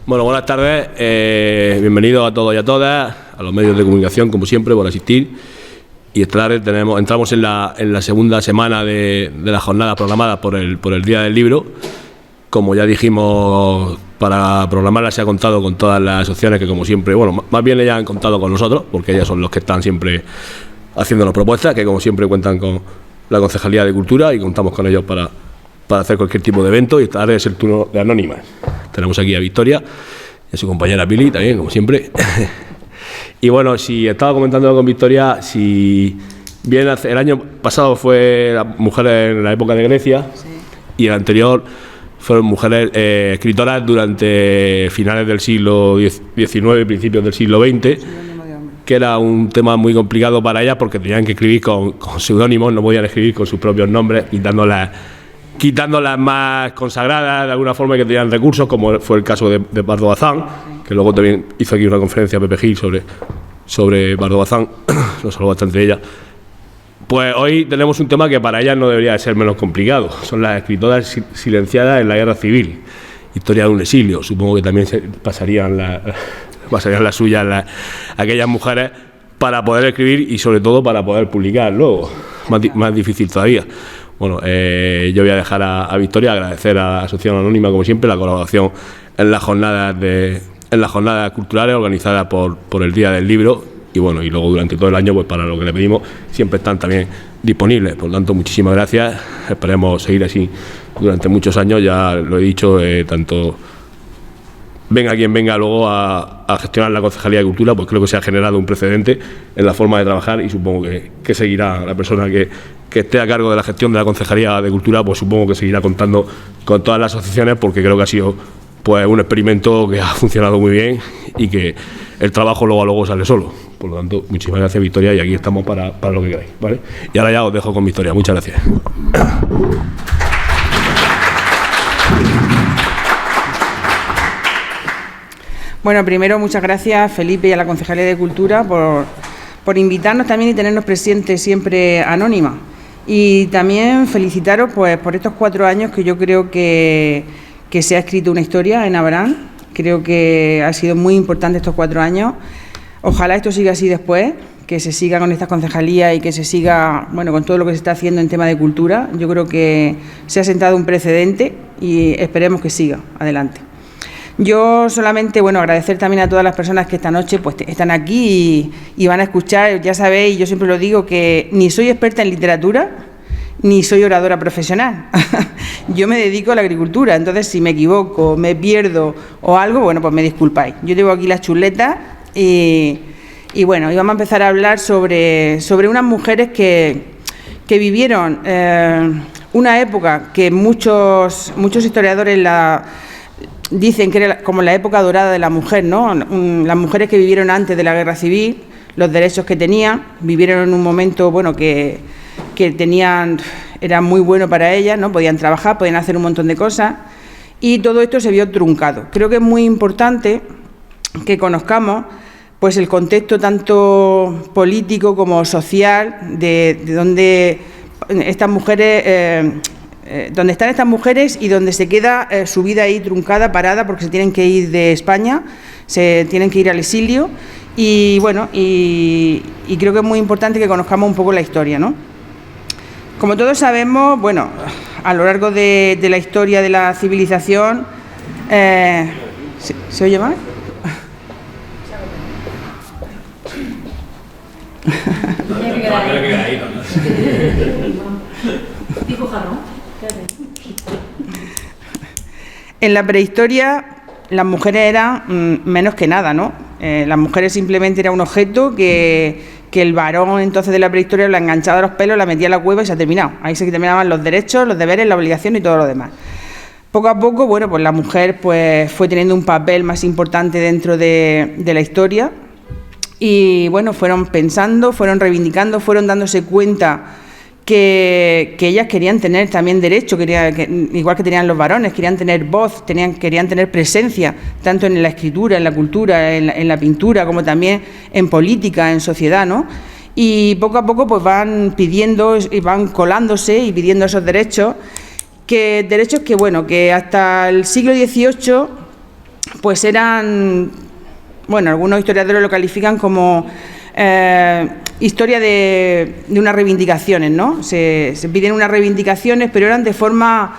Bueno, buenas tardes, bienvenidos a todos y a todas, a los medios de comunicación, como siempre, por asistir. Y esta tarde entramos en la segunda semana de la jornada programada por el Día del Libro. Como ya dijimos, para programarla se ha contado con todas las asociaciones que, como siempre, bueno, más bien ellas han contado con nosotros, porque ellas son los que están siempre haciéndonos propuestas, que como siempre cuentan con la Concejalía de Cultura y contamos con ellos para hacer cualquier tipo de evento. Y esta tarde es el turno de Anónimas. Tenemos aquí a Victoria y a su compañera Pili también, como siempre. Y bueno, si estaba comentando con Victoria, si bien el año pasado fue las mujeres en la época de Grecia, sí, y el anterior fueron mujeres escritoras durante finales del siglo XIX y principios del siglo XX, que era un tema muy complicado para ellas porque tenían que escribir con seudónimos, no podían escribir con sus propios nombres, quitándolas más consagradas de alguna forma, que tenían recursos, como fue el caso de Pardo Bazán, que luego también hizo aquí una conferencia Pepe Gil sobre Pardo Bazán, nos habló bastante de ella. Pues hoy tenemos un tema que para ellas no debería de ser menos complicado, son las escritoras silenciadas en la guerra civil, historia de un exilio. Supongo que también pasarían las suyas aquellas mujeres para poder escribir y sobre todo para poder publicar luego, más difícil todavía. Bueno, yo voy a dejar a Victoria agradecer a la Asociación Anónima, como siempre, la colaboración en las jornadas culturales organizadas por el Día del Libro. Y bueno, y luego durante todo el año, pues para lo que le pedimos, siempre están también disponibles. Por lo tanto, muchísimas gracias. Esperemos seguir así durante muchos años. Ya lo he dicho, tanto venga quien venga luego a gestionar la Concejalía de Cultura, pues creo que se ha generado un precedente en la forma de trabajar, y supongo que seguirá la persona que esté a cargo de la gestión de la Concejalía de Cultura, pues supongo que seguirá contando con todas las asociaciones, porque creo que ha sido pues un experimento que ha funcionado muy bien y que el trabajo luego sale solo. Por lo tanto, muchísimas gracias, Victoria, y aquí estamos para lo que queráis, ¿vale? Y ahora ya os dejo con Victoria. Muchas gracias. Bueno, primero, muchas gracias, Felipe, y a la Concejalía de Cultura por invitarnos también y tenernos presentes siempre Anónima. Y también felicitaros pues por estos 4 años que yo creo que se ha escrito una historia en Abarán. Creo que ha sido muy importante estos 4 años. Ojalá esto siga así después, que se siga con estas concejalías y que se siga, bueno, con todo lo que se está haciendo en tema de cultura. Yo creo que se ha sentado un precedente y esperemos que siga adelante. Yo solamente, bueno, agradecer también a todas las personas que esta noche pues están aquí y van a escuchar. Ya sabéis, yo siempre lo digo, que ni soy experta en literatura ni soy oradora profesional. Yo me dedico a la agricultura, entonces si me equivoco, me pierdo o algo, bueno, pues me disculpáis. Yo tengo aquí las chuletas y bueno, y vamos a empezar a hablar sobre unas mujeres que vivieron una época que muchos historiadores dicen que era como la época dorada de la mujer, ¿no? Las mujeres que vivieron antes de la guerra civil, los derechos que tenían, vivieron en un momento, bueno, que era muy bueno para ellas, ¿no? Podían trabajar, podían hacer un montón de cosas, y todo esto se vio truncado. Creo que es muy importante que conozcamos pues el contexto tanto político como social de donde estas mujeres, donde están estas mujeres y donde se queda su vida ahí truncada, parada, porque se tienen que ir de España, se tienen que ir al exilio, y bueno, y creo que es muy importante que conozcamos un poco la historia, ¿no? Como todos sabemos, bueno, a lo largo de la historia de la civilización, ¿se oye mal? En la prehistoria las mujeres eran menos que nada, ¿no? Las mujeres simplemente era un objeto que el varón entonces de la prehistoria la enganchaba a los pelos, la metía en la cueva y se ha terminado. Ahí se terminaban los derechos, los deberes, la obligación y todo lo demás. Poco a poco, bueno, pues la mujer pues fue teniendo un papel más importante dentro de la historia y bueno, fueron pensando, fueron reivindicando, fueron dándose cuenta que ellas querían tener también derecho, igual que tenían los varones, querían tener voz, querían tener presencia, tanto en la escritura, en la cultura, en la pintura, como también en política, en sociedad, ¿no? Y poco a poco pues van pidiendo y van colándose y pidiendo esos derechos, derechos que, bueno, que hasta el siglo XVIII pues eran, bueno, algunos historiadores lo califican como historia de unas reivindicaciones, ¿no? Se piden unas reivindicaciones, pero eran de forma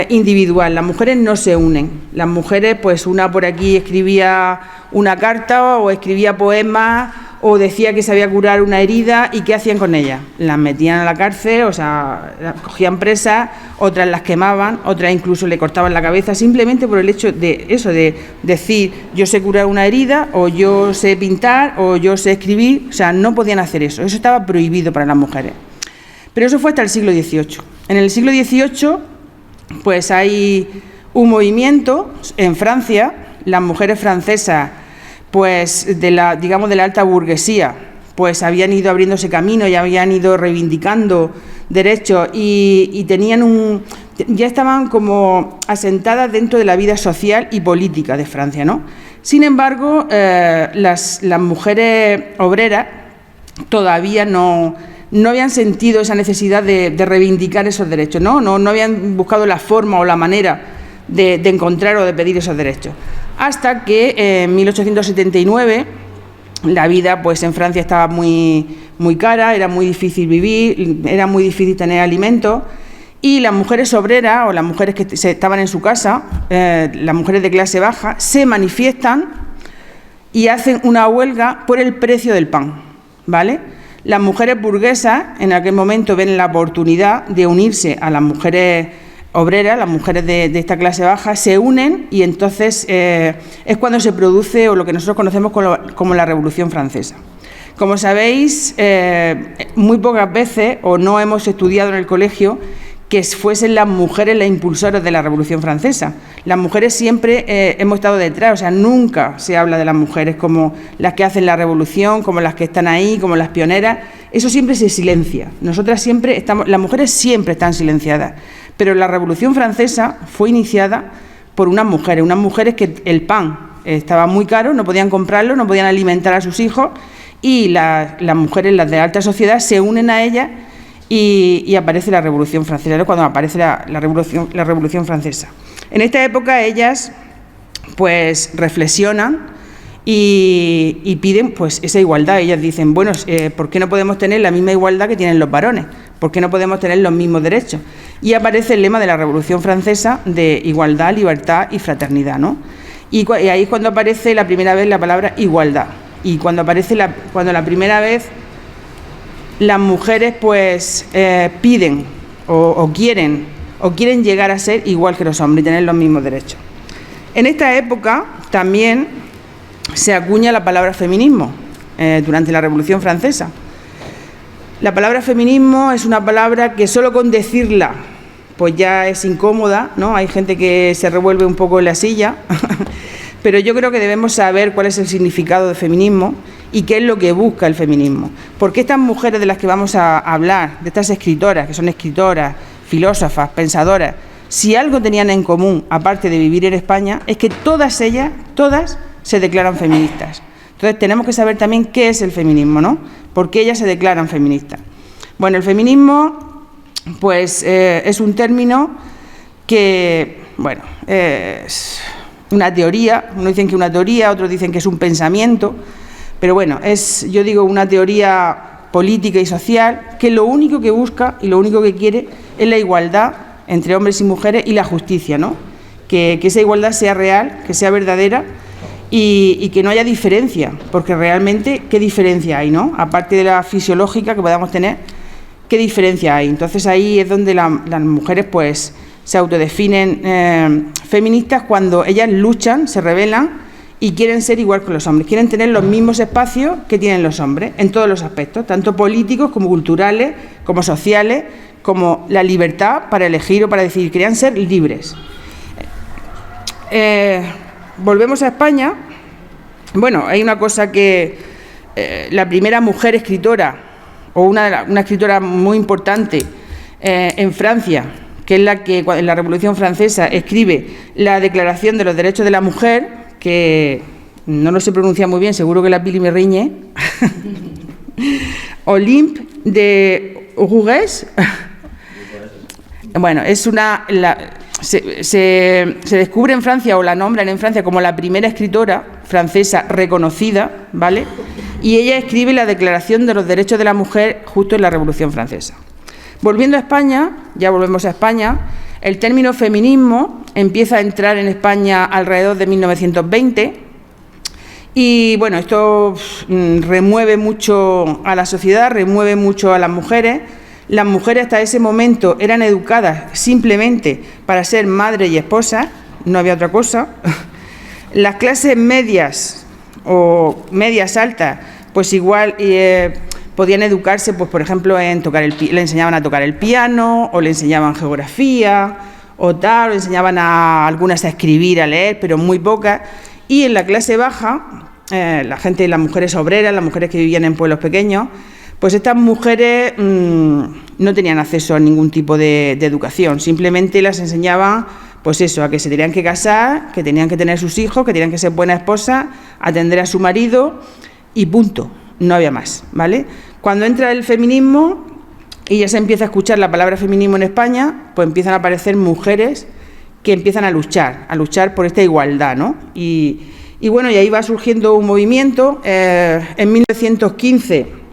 individual. Las mujeres no se unen. Las mujeres, pues una por aquí escribía una carta o escribía poemas o decía que sabía curar una herida, ¿y qué hacían con ellas? Las metían a la cárcel, o sea, las cogían presas, otras las quemaban, otras incluso le cortaban la cabeza, simplemente por el hecho de eso, de decir yo sé curar una herida, o yo sé pintar, o yo sé escribir. O sea, no podían hacer eso estaba prohibido para las mujeres. Pero eso fue hasta el siglo XVIII. En el siglo XVIII, pues hay un movimiento en Francia, las mujeres francesas, pues de la alta burguesía, pues habían ido abriéndose camino y habían ido reivindicando derechos y ya estaban como asentadas dentro de la vida social y política de Francia, ¿no? Sin embargo, las mujeres obreras todavía no habían sentido esa necesidad de reivindicar esos derechos, no habían buscado la forma o la manera de encontrar o de pedir esos derechos. Hasta que en 1879 la vida pues en Francia estaba muy cara, era muy difícil vivir, era muy difícil tener alimentos, y las mujeres obreras o las mujeres que estaban en su casa, las mujeres de clase baja, se manifiestan y hacen una huelga por el precio del pan, ¿vale? Las mujeres burguesas en aquel momento ven la oportunidad de unirse a las mujeres obreras, las mujeres de esta clase baja, se unen, y entonces es cuando se produce o lo que nosotros conocemos como la Revolución Francesa. Como sabéis, muy pocas veces, o no hemos estudiado en el colegio, que fuesen las mujeres las impulsoras de la Revolución Francesa. Las mujeres siempre hemos estado detrás, o sea, nunca se habla de las mujeres como las que hacen la revolución, como las que están ahí, como las pioneras. Eso siempre se silencia. Nosotras siempre estamos, las mujeres siempre están silenciadas. Pero la Revolución Francesa fue iniciada por unas mujeres que el pan estaba muy caro, no podían comprarlo, no podían alimentar a sus hijos, y las mujeres, las de alta sociedad, se unen a ellas y aparece la Revolución Francesa. Es cuando aparece la Revolución Francesa. En esta época ellas pues reflexionan y piden pues esa igualdad. Ellas dicen, bueno, ¿por qué no podemos tener la misma igualdad que tienen los varones? ¿Por qué no podemos tener los mismos derechos? Y aparece el lema de la Revolución Francesa de igualdad, libertad y fraternidad, ¿no? Y ahí es cuando aparece la primera vez la palabra igualdad. Y cuando aparece cuando la primera vez las mujeres pues piden o quieren llegar a ser igual que los hombres y tener los mismos derechos. En esta época también se acuña la palabra feminismo durante la Revolución Francesa. La palabra feminismo es una palabra que solo con decirla pues ya es incómoda, ¿no? Hay gente que se revuelve un poco en la silla, pero yo creo que debemos saber cuál es el significado del feminismo y qué es lo que busca el feminismo. Porque estas mujeres de las que vamos a hablar, de estas escritoras, que son escritoras, filósofas, pensadoras, si algo tenían en común, aparte de vivir en España, es que todas ellas se declaran feministas. Entonces tenemos que saber también qué es el feminismo, ¿no? ¿Por qué ellas se declaran feministas? Bueno, el feminismo pues es un término que, bueno, es una teoría. Unos dicen que es una teoría, otros dicen que es un pensamiento, pero bueno, yo digo una teoría política y social que lo único que busca y lo único que quiere es la igualdad entre hombres y mujeres y la justicia, ¿no? Que esa igualdad sea real, que sea verdadera y que no haya diferencia, porque realmente, ¿qué diferencia hay, no? Aparte de la fisiológica que podamos tener, ¿qué diferencia hay? Entonces ahí es donde las mujeres pues se autodefinen feministas, cuando ellas luchan, se rebelan y quieren ser igual que los hombres, quieren tener los mismos espacios que tienen los hombres en todos los aspectos, tanto políticos como culturales, como sociales, como la libertad para elegir o para decidir, querían ser libres. Volvemos a España. Bueno, hay una cosa que la primera mujer escritora, o una escritora muy importante en Francia, que es la que en la Revolución Francesa escribe la Declaración de los Derechos de la Mujer, que no lo sé pronunciar muy bien, seguro que la Pili me riñe, Olympe de Gouges. Bueno, se descubre en Francia, o la nombran en Francia como la primera escritora francesa reconocida, ¿vale? Y ella escribe la Declaración de los Derechos de la Mujer justo en la Revolución Francesa. Volviendo a España, ya volvemos a España, el término feminismo empieza a entrar en España alrededor de 1920 y, bueno, esto remueve mucho a la sociedad, remueve mucho a las mujeres. Las mujeres hasta ese momento eran educadas simplemente para ser madres y esposas, no había otra cosa. Las clases medias o medias altas, pues igual podían educarse, pues por ejemplo, en le enseñaban a tocar el piano, o le enseñaban geografía, o tal, o le enseñaban a algunas a escribir, a leer, pero muy pocas. Y en la clase baja, las mujeres obreras, las mujeres que vivían en pueblos pequeños, pues estas mujeres no tenían acceso a ningún tipo de educación, simplemente las enseñaban, pues eso, a que se tenían que casar, que tenían que tener sus hijos, que tenían que ser buenas esposas, atender a su marido y punto, no había más, ¿vale? Cuando entra el feminismo y ya se empieza a escuchar la palabra feminismo en España, pues empiezan a aparecer mujeres que empiezan a luchar por esta igualdad, ¿no? Y bueno, y ahí va surgiendo un movimiento. En 1915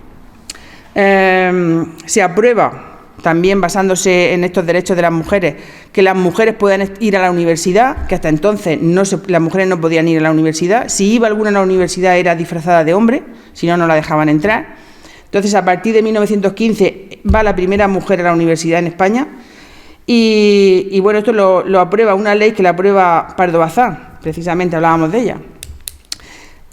se aprueba, también basándose en estos derechos de las mujeres, que las mujeres puedan ir a la universidad, que hasta entonces las mujeres no podían ir a la universidad. Si iba alguna a la universidad era disfrazada de hombre, si no, no la dejaban entrar. Entonces, a partir de 1915 va la primera mujer a la universidad en España y bueno, esto lo aprueba una ley que la aprueba Pardo Bazán, precisamente hablábamos de ella.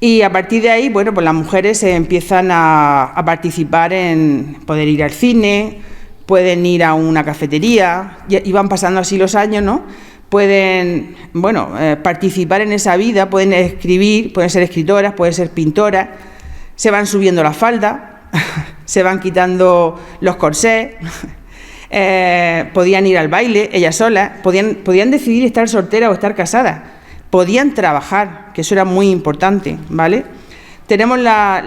Y a partir de ahí, bueno, pues las mujeres empiezan a participar en poder ir al cine, pueden ir a una cafetería, y van pasando así los años, ¿no? Pueden, bueno, participar en esa vida, pueden escribir, pueden ser escritoras, pueden ser pintoras, se van subiendo la falda, se van quitando los corsés, podían ir al baile ellas solas, podían decidir estar solteras o estar casadas. Podían trabajar, que eso era muy importante, ¿vale? Tenemos la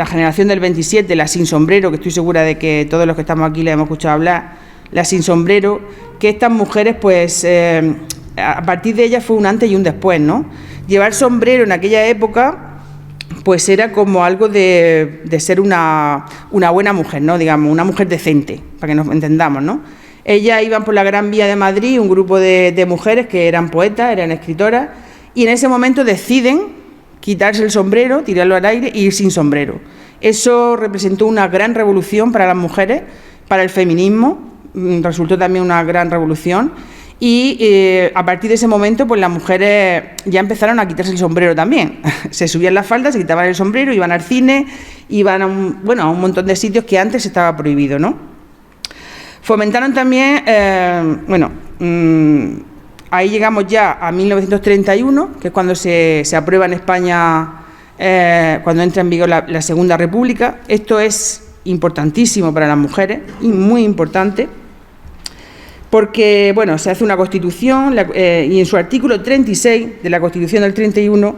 generación del 27, la sin sombrero, que estoy segura de que todos los que estamos aquí le hemos escuchado hablar, la sin sombrero, que estas mujeres, pues, a partir de ellas fue un antes y un después, ¿no? Llevar sombrero en aquella época, pues era como algo de ser una buena mujer, ¿no? Digamos, una mujer decente, para que nos entendamos, ¿no? Ellas iban por la Gran Vía de Madrid, un grupo de mujeres que eran poetas, eran escritoras, y en ese momento deciden quitarse el sombrero, tirarlo al aire e ir sin sombrero. Eso representó una gran revolución para las mujeres, para el feminismo, resultó también una gran revolución, y a partir de ese momento, pues las mujeres ya empezaron a quitarse el sombrero también. Se subían las faldas, se quitaban el sombrero, iban al cine, iban a un montón de sitios que antes estaba prohibido, ¿no? Fomentaron también, ahí llegamos ya a 1931, que es cuando se aprueba en España, cuando entra en vigor la Segunda República. Esto es importantísimo para las mujeres, y muy importante, porque, bueno, se hace una Constitución y en su artículo 36 de la Constitución del 31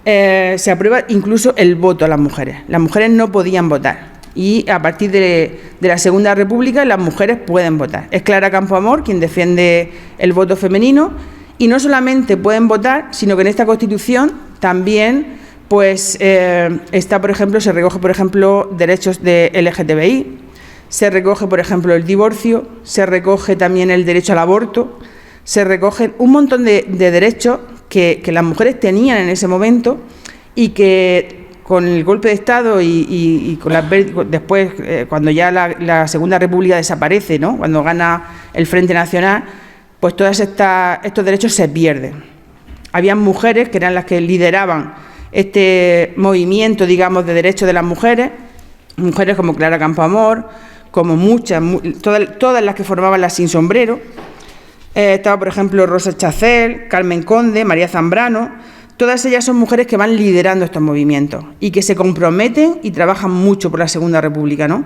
se aprueba incluso el voto a las mujeres. Las mujeres no podían votar. Y a partir de la Segunda República las mujeres pueden votar. Es Clara Campoamor quien defiende el voto femenino, y no solamente pueden votar, sino que en esta Constitución también pues está, por ejemplo, se recoge, por ejemplo, derechos de LGTBI, se recoge, por ejemplo, el divorcio, se recoge también el derecho al aborto, se recogen un montón de derechos que las mujeres tenían en ese momento, y que con el golpe de Estado y con después, cuando ya la Segunda República desaparece, ¿no? Cuando gana el Frente Nacional, pues todos estos derechos se pierden. Habían mujeres que eran las que lideraban este movimiento, digamos, de derechos de las mujeres como Clara Campoamor, como todas las que formaban las sin sombrero. Estaba, por ejemplo, Rosa Chacel, Carmen Conde, María Zambrano. Todas ellas son mujeres que van liderando estos movimientos y que se comprometen y trabajan mucho por la Segunda República, ¿no?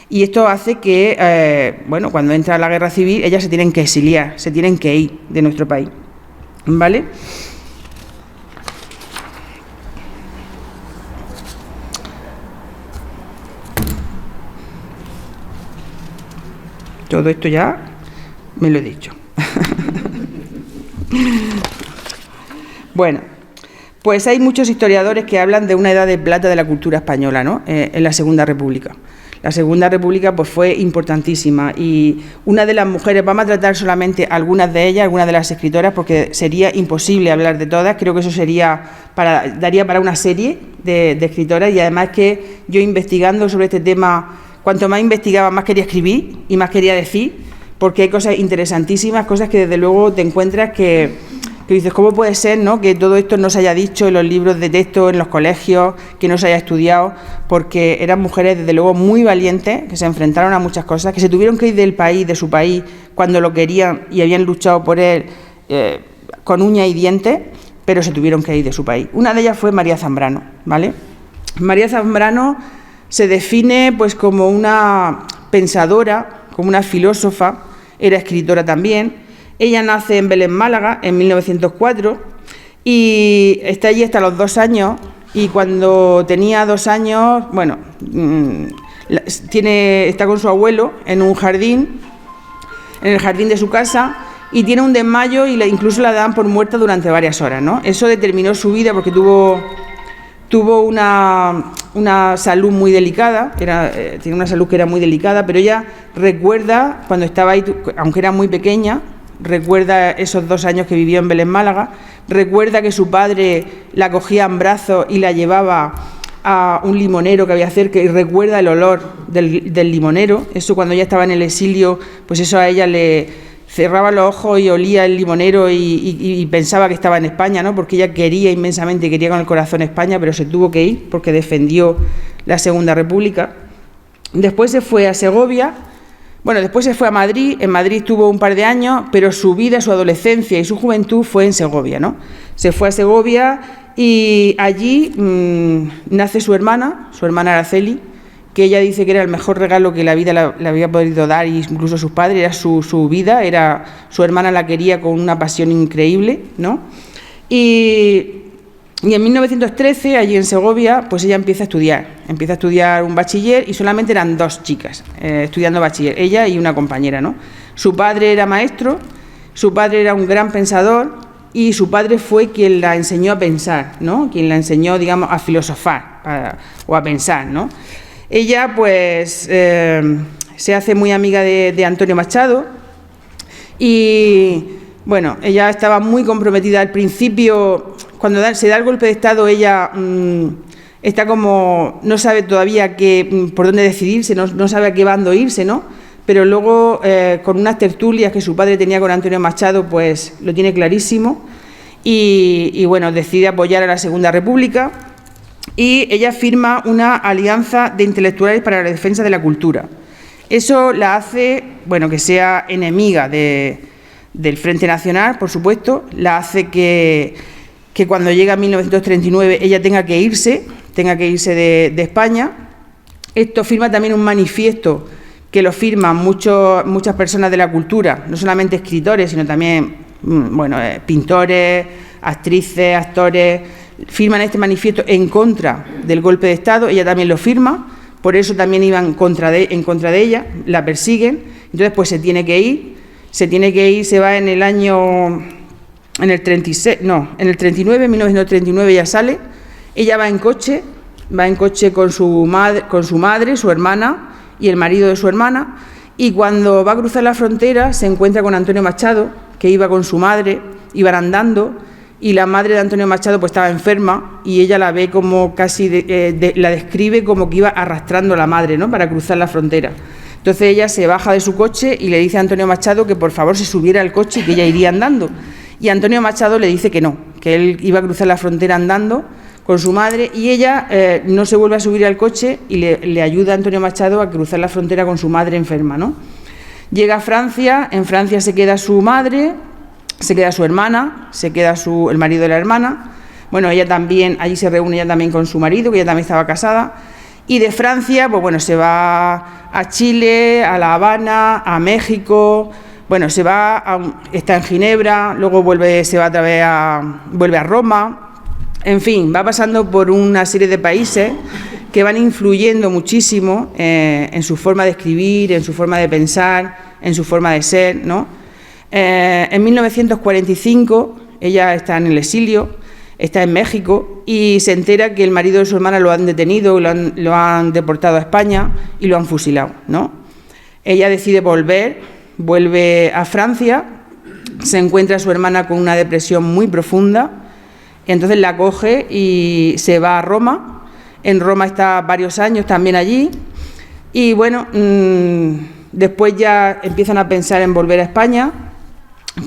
Y esto hace que, cuando entra la guerra civil, ellas se tienen que exiliar, se tienen que ir de nuestro país, ¿vale? Todo esto ya me lo he dicho. Bueno, pues hay muchos historiadores que hablan de una edad de plata de la cultura española, ¿no? En la Segunda República. La Segunda República pues, fue importantísima y una de las mujeres, vamos a tratar solamente algunas de ellas, algunas de las escritoras, porque sería imposible hablar de todas, creo que eso daría para una serie de escritoras, y además que yo investigando sobre este tema, cuanto más investigaba, más quería escribir y más quería decir, porque hay cosas interesantísimas, cosas que desde luego te encuentras que dices, ¿cómo puede ser, no, que todo esto no se haya dicho en los libros de texto, en los colegios, que no se haya estudiado? Porque eran mujeres, desde luego, muy valientes, que se enfrentaron a muchas cosas, que se tuvieron que ir del país, de su país, cuando lo querían y habían luchado por él con uñas y dientes, pero se tuvieron que ir de su país. Una de ellas fue María Zambrano, ¿vale? María Zambrano se define pues como una pensadora, como una filósofa, era escritora también. Ella nace en Belén, Málaga, en 1904 y está allí hasta los 2 años, y cuando tenía 2 años, bueno, está con su abuelo en un jardín, en el jardín de su casa, y tiene un desmayo y incluso la dan por muerta durante varias horas, ¿no? Eso determinó su vida porque tuvo una salud muy delicada, tiene una salud que era muy delicada, pero ella recuerda, cuando estaba ahí, aunque era muy pequeña, recuerda esos 2 años que vivió en Belén, Málaga, recuerda que su padre la cogía en brazos y la llevaba a un limonero que había cerca, y recuerda el olor del limonero. Eso, cuando ella estaba en el exilio, pues eso a ella le cerraba los ojos y olía el limonero y pensaba que estaba en España, ¿no? Porque ella quería inmensamente, quería con el corazón España, pero se tuvo que ir porque defendió la Segunda República. Después se fue a Segovia. Bueno, después se fue a Madrid, en Madrid estuvo un par de años, pero su vida, su adolescencia y su juventud fue en Segovia, ¿no? Se fue a Segovia y allí nace su hermana Araceli, que ella dice que era el mejor regalo que la vida le había podido dar, incluso sus padres, era su vida, su hermana la quería con una pasión increíble, ¿no? Y en 1913, allí en Segovia, pues ella empieza a estudiar un bachiller, y solamente eran 2 chicas estudiando bachiller, ella y una compañera, ¿no? Su padre era maestro, su padre era un gran pensador, y su padre fue quien la enseñó a pensar, ¿no? Quien la enseñó, digamos, a filosofar o a pensar, ¿no? Ella, pues, se hace muy amiga de Antonio Machado y, bueno, ella estaba muy comprometida al principio. Cuando se da el golpe de Estado, ella está como, no sabe todavía por dónde decidirse, no sabe a qué bando irse, ¿no? Pero luego, con unas tertulias que su padre tenía con Antonio Machado, pues lo tiene clarísimo y bueno, decide apoyar a la Segunda República, y ella firma una alianza de intelectuales para la defensa de la cultura. Eso la hace, bueno, que sea enemiga del Frente Nacional, por supuesto, la hace que cuando llega 1939 ella tenga que irse de España. Esto firma también un manifiesto que lo firman muchas personas de la cultura, no solamente escritores, sino también pintores, actrices, actores, firman este manifiesto en contra del golpe de Estado. Ella también lo firma, por eso también iban en contra de ella, la persiguen, entonces pues se tiene que ir, se va en el año... En el 39, 1939 ya sale. Ella va en coche con su madre, su hermana y el marido de su hermana, y cuando va a cruzar la frontera se encuentra con Antonio Machado, que iba con su madre, iban andando, y la madre de Antonio Machado pues estaba enferma, y ella la ve como casi, la describe como que iba arrastrando a la madre, ¿no?, para cruzar la frontera. Entonces ella se baja de su coche y le dice a Antonio Machado que por favor se subiera al coche y que ella iría andando. Y Antonio Machado le dice que no, que él iba a cruzar la frontera andando con su madre, y ella no se vuelve a subir al coche y le ayuda a Antonio Machado a cruzar la frontera con su madre enferma, ¿no? Llega a Francia, en Francia se queda su madre, se queda su hermana, se queda el marido de la hermana. Bueno, ella también, allí se reúne ella también con su marido, que ella también estaba casada. Y de Francia, pues bueno, se va a Chile, a La Habana, a México. Bueno, está en Ginebra, luego vuelve a Roma. En fin, va pasando por una serie de países que van influyendo muchísimo en su forma de escribir, en su forma de pensar, en su forma de ser, ¿no? En 1945 ella está en el exilio, está en México y se entera que el marido de su hermana lo han detenido, lo han deportado a España y lo han fusilado, ¿no? Ella decide vuelve a Francia, se encuentra a su hermana con una depresión muy profunda, entonces la coge y se va a Roma. En Roma está varios años también allí y bueno, después ya empiezan a pensar en volver a España,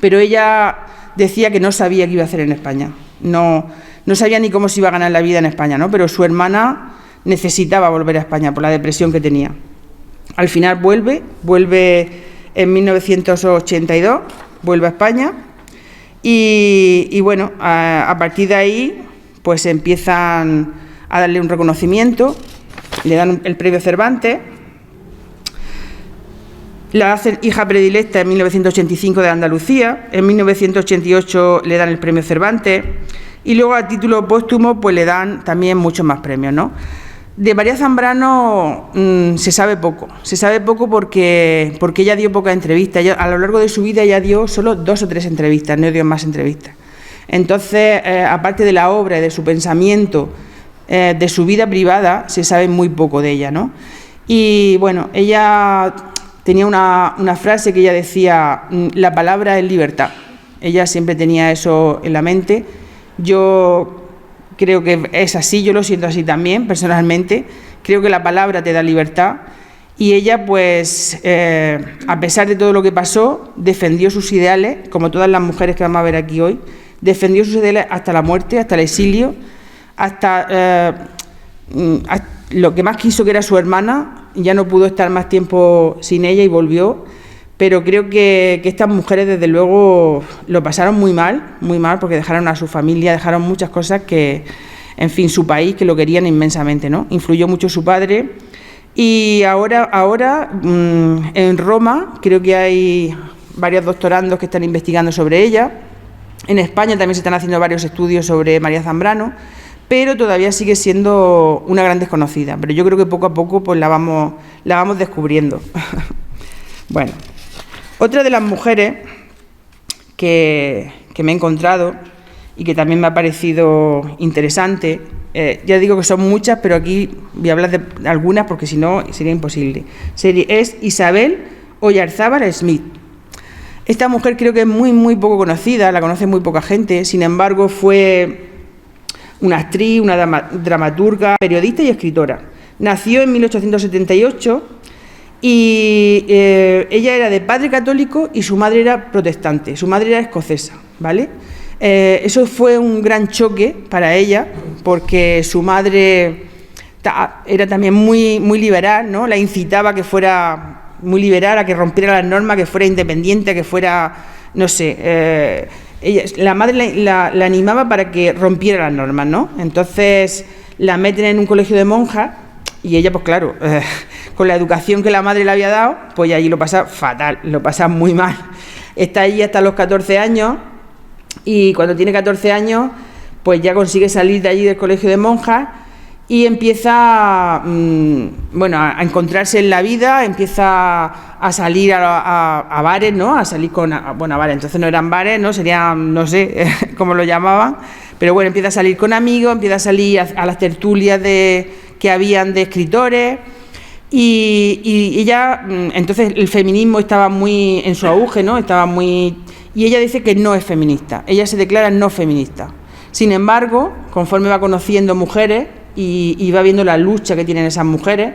pero ella decía que no sabía qué iba a hacer en España, no sabía ni cómo se iba a ganar la vida en España, ¿no? Pero su hermana necesitaba volver a España por la depresión que tenía. Al final vuelve en 1982, vuelve a España y bueno, a partir de ahí pues empiezan a darle un reconocimiento, le dan el premio Cervantes, la hacen hija predilecta en 1985 de Andalucía, en 1988 le dan el premio Cervantes y luego a título póstumo pues le dan también muchos más premios, ¿no? De María Zambrano se sabe poco porque ella dio pocas entrevistas. Ella, a lo largo de su vida ella dio solo 2 o 3 entrevistas, no dio más entrevistas. Entonces, aparte de la obra, de su pensamiento, de su vida privada, se sabe muy poco de ella, ¿no? Y bueno, ella tenía una frase que ella decía, la palabra es libertad. Ella siempre tenía eso en la mente. Yo creo que es así, yo lo siento así también, personalmente. Creo que la palabra te da libertad y ella, pues, a pesar de todo lo que pasó, defendió sus ideales, como todas las mujeres que vamos a ver aquí hoy, defendió sus ideales hasta la muerte, hasta el exilio, hasta lo que más quiso, que era su hermana. Ya no pudo estar más tiempo sin ella y volvió. Pero creo que estas mujeres, desde luego, lo pasaron muy mal, porque dejaron a su familia, dejaron muchas cosas que, en fin, su país, que lo querían inmensamente, ¿no? Influyó mucho su padre. Y ahora en Roma, creo que hay varios doctorandos que están investigando sobre ella. En España también se están haciendo varios estudios sobre María Zambrano, pero todavía sigue siendo una gran desconocida. Pero yo creo que poco a poco pues la vamos descubriendo. Bueno. Otra de las mujeres que me he encontrado y que también me ha parecido interesante, ya digo que son muchas, pero aquí voy a hablar de algunas porque si no sería imposible, es Isabel Oyarzábal Smith. Esta mujer creo que es muy poco conocida, la conoce muy poca gente, sin embargo fue una actriz, una dramaturga, periodista y escritora. Nació en 1878 y ella era de padre católico y su madre era protestante, su madre era escocesa, ¿vale? Eso fue un gran choque para ella porque su madre era también muy liberal, ¿no? La incitaba a que fuera muy liberal, a que rompiera las normas, que fuera independiente, que fuera, no sé, la madre la animaba para que rompiera las normas, ¿no? Entonces la meten en un colegio de monjas y ella, pues claro, con la educación que la madre le había dado, pues allí lo pasa fatal, lo pasa muy mal. Está allí hasta los 14 años y cuando tiene 14 años, pues ya consigue salir de allí del colegio de monjas y empieza, a encontrarse en la vida, empieza a salir a bares, ¿no? A salir a bares, entonces no eran bares, ¿no? Serían, no sé cómo lo llamaban, pero bueno, empieza a salir con amigos, empieza a salir a las tertulias que habían de escritores y ella, entonces el feminismo estaba muy en su auge, ¿no? Y ella dice que no es feminista, ella se declara no feminista. Sin embargo, conforme va conociendo mujeres y va viendo la lucha que tienen esas mujeres,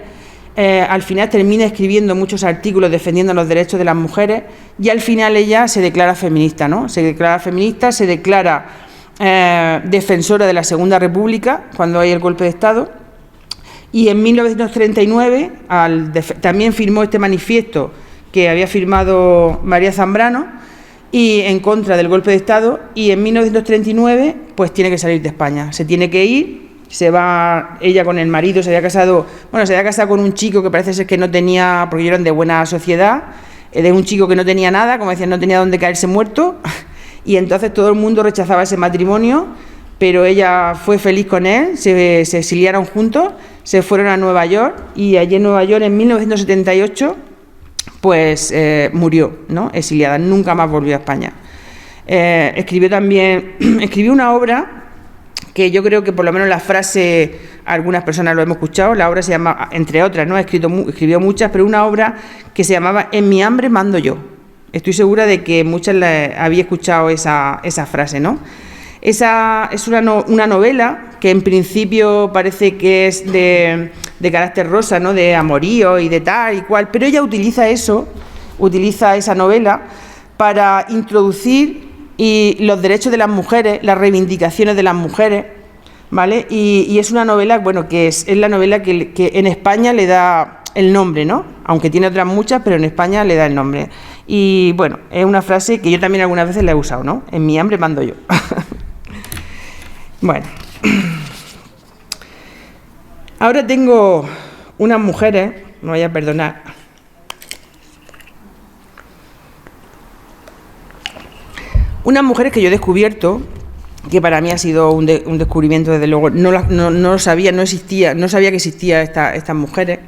al final termina escribiendo muchos artículos defendiendo los derechos de las mujeres y al final ella se declara feminista, ¿no? Se declara feminista, se declara defensora de la Segunda República cuando hay el golpe de Estado y en 1939 también firmó este manifiesto que había firmado María Zambrano y en contra del golpe de Estado y en 1939 pues tiene que salir de España, se tiene que ir. Se va ella con el marido, se había casado con un chico que parece ser que no tenía, porque eran de buena sociedad, de un chico que no tenía nada, como decían, no tenía dónde caerse muerto, y entonces todo el mundo rechazaba ese matrimonio, pero ella fue feliz con él, se exiliaron juntos, se fueron a Nueva York, y allí en Nueva York en 1978 pues murió, ¿no? Exiliada, nunca más volvió a España. Escribió una obra que yo creo que por lo menos la frase, algunas personas lo hemos escuchado, la obra se llama, entre otras, ¿no? Escribió muchas, pero una obra que se llamaba En mi hambre mando yo. Estoy segura de que muchas había escuchado esa frase, ¿no? Esa es una novela que en principio parece que es de carácter rosa, ¿no? De amorío y de tal y cual, pero ella utiliza esa novela para introducir los derechos de las mujeres, las reivindicaciones de las mujeres, ¿vale? Y es una novela, bueno, que es la novela que en España le da el nombre, ¿no? Aunque tiene otras muchas, pero en España le da el nombre. Y bueno, es una frase que yo también algunas veces la he usado, ¿no? En mi hambre mando yo. Bueno. Ahora tengo unas mujeres, me vaya a perdonar. Unas mujeres que yo he descubierto, que para mí ha sido un descubrimiento, desde luego, no lo sabía, no sabía que existían estas mujeres.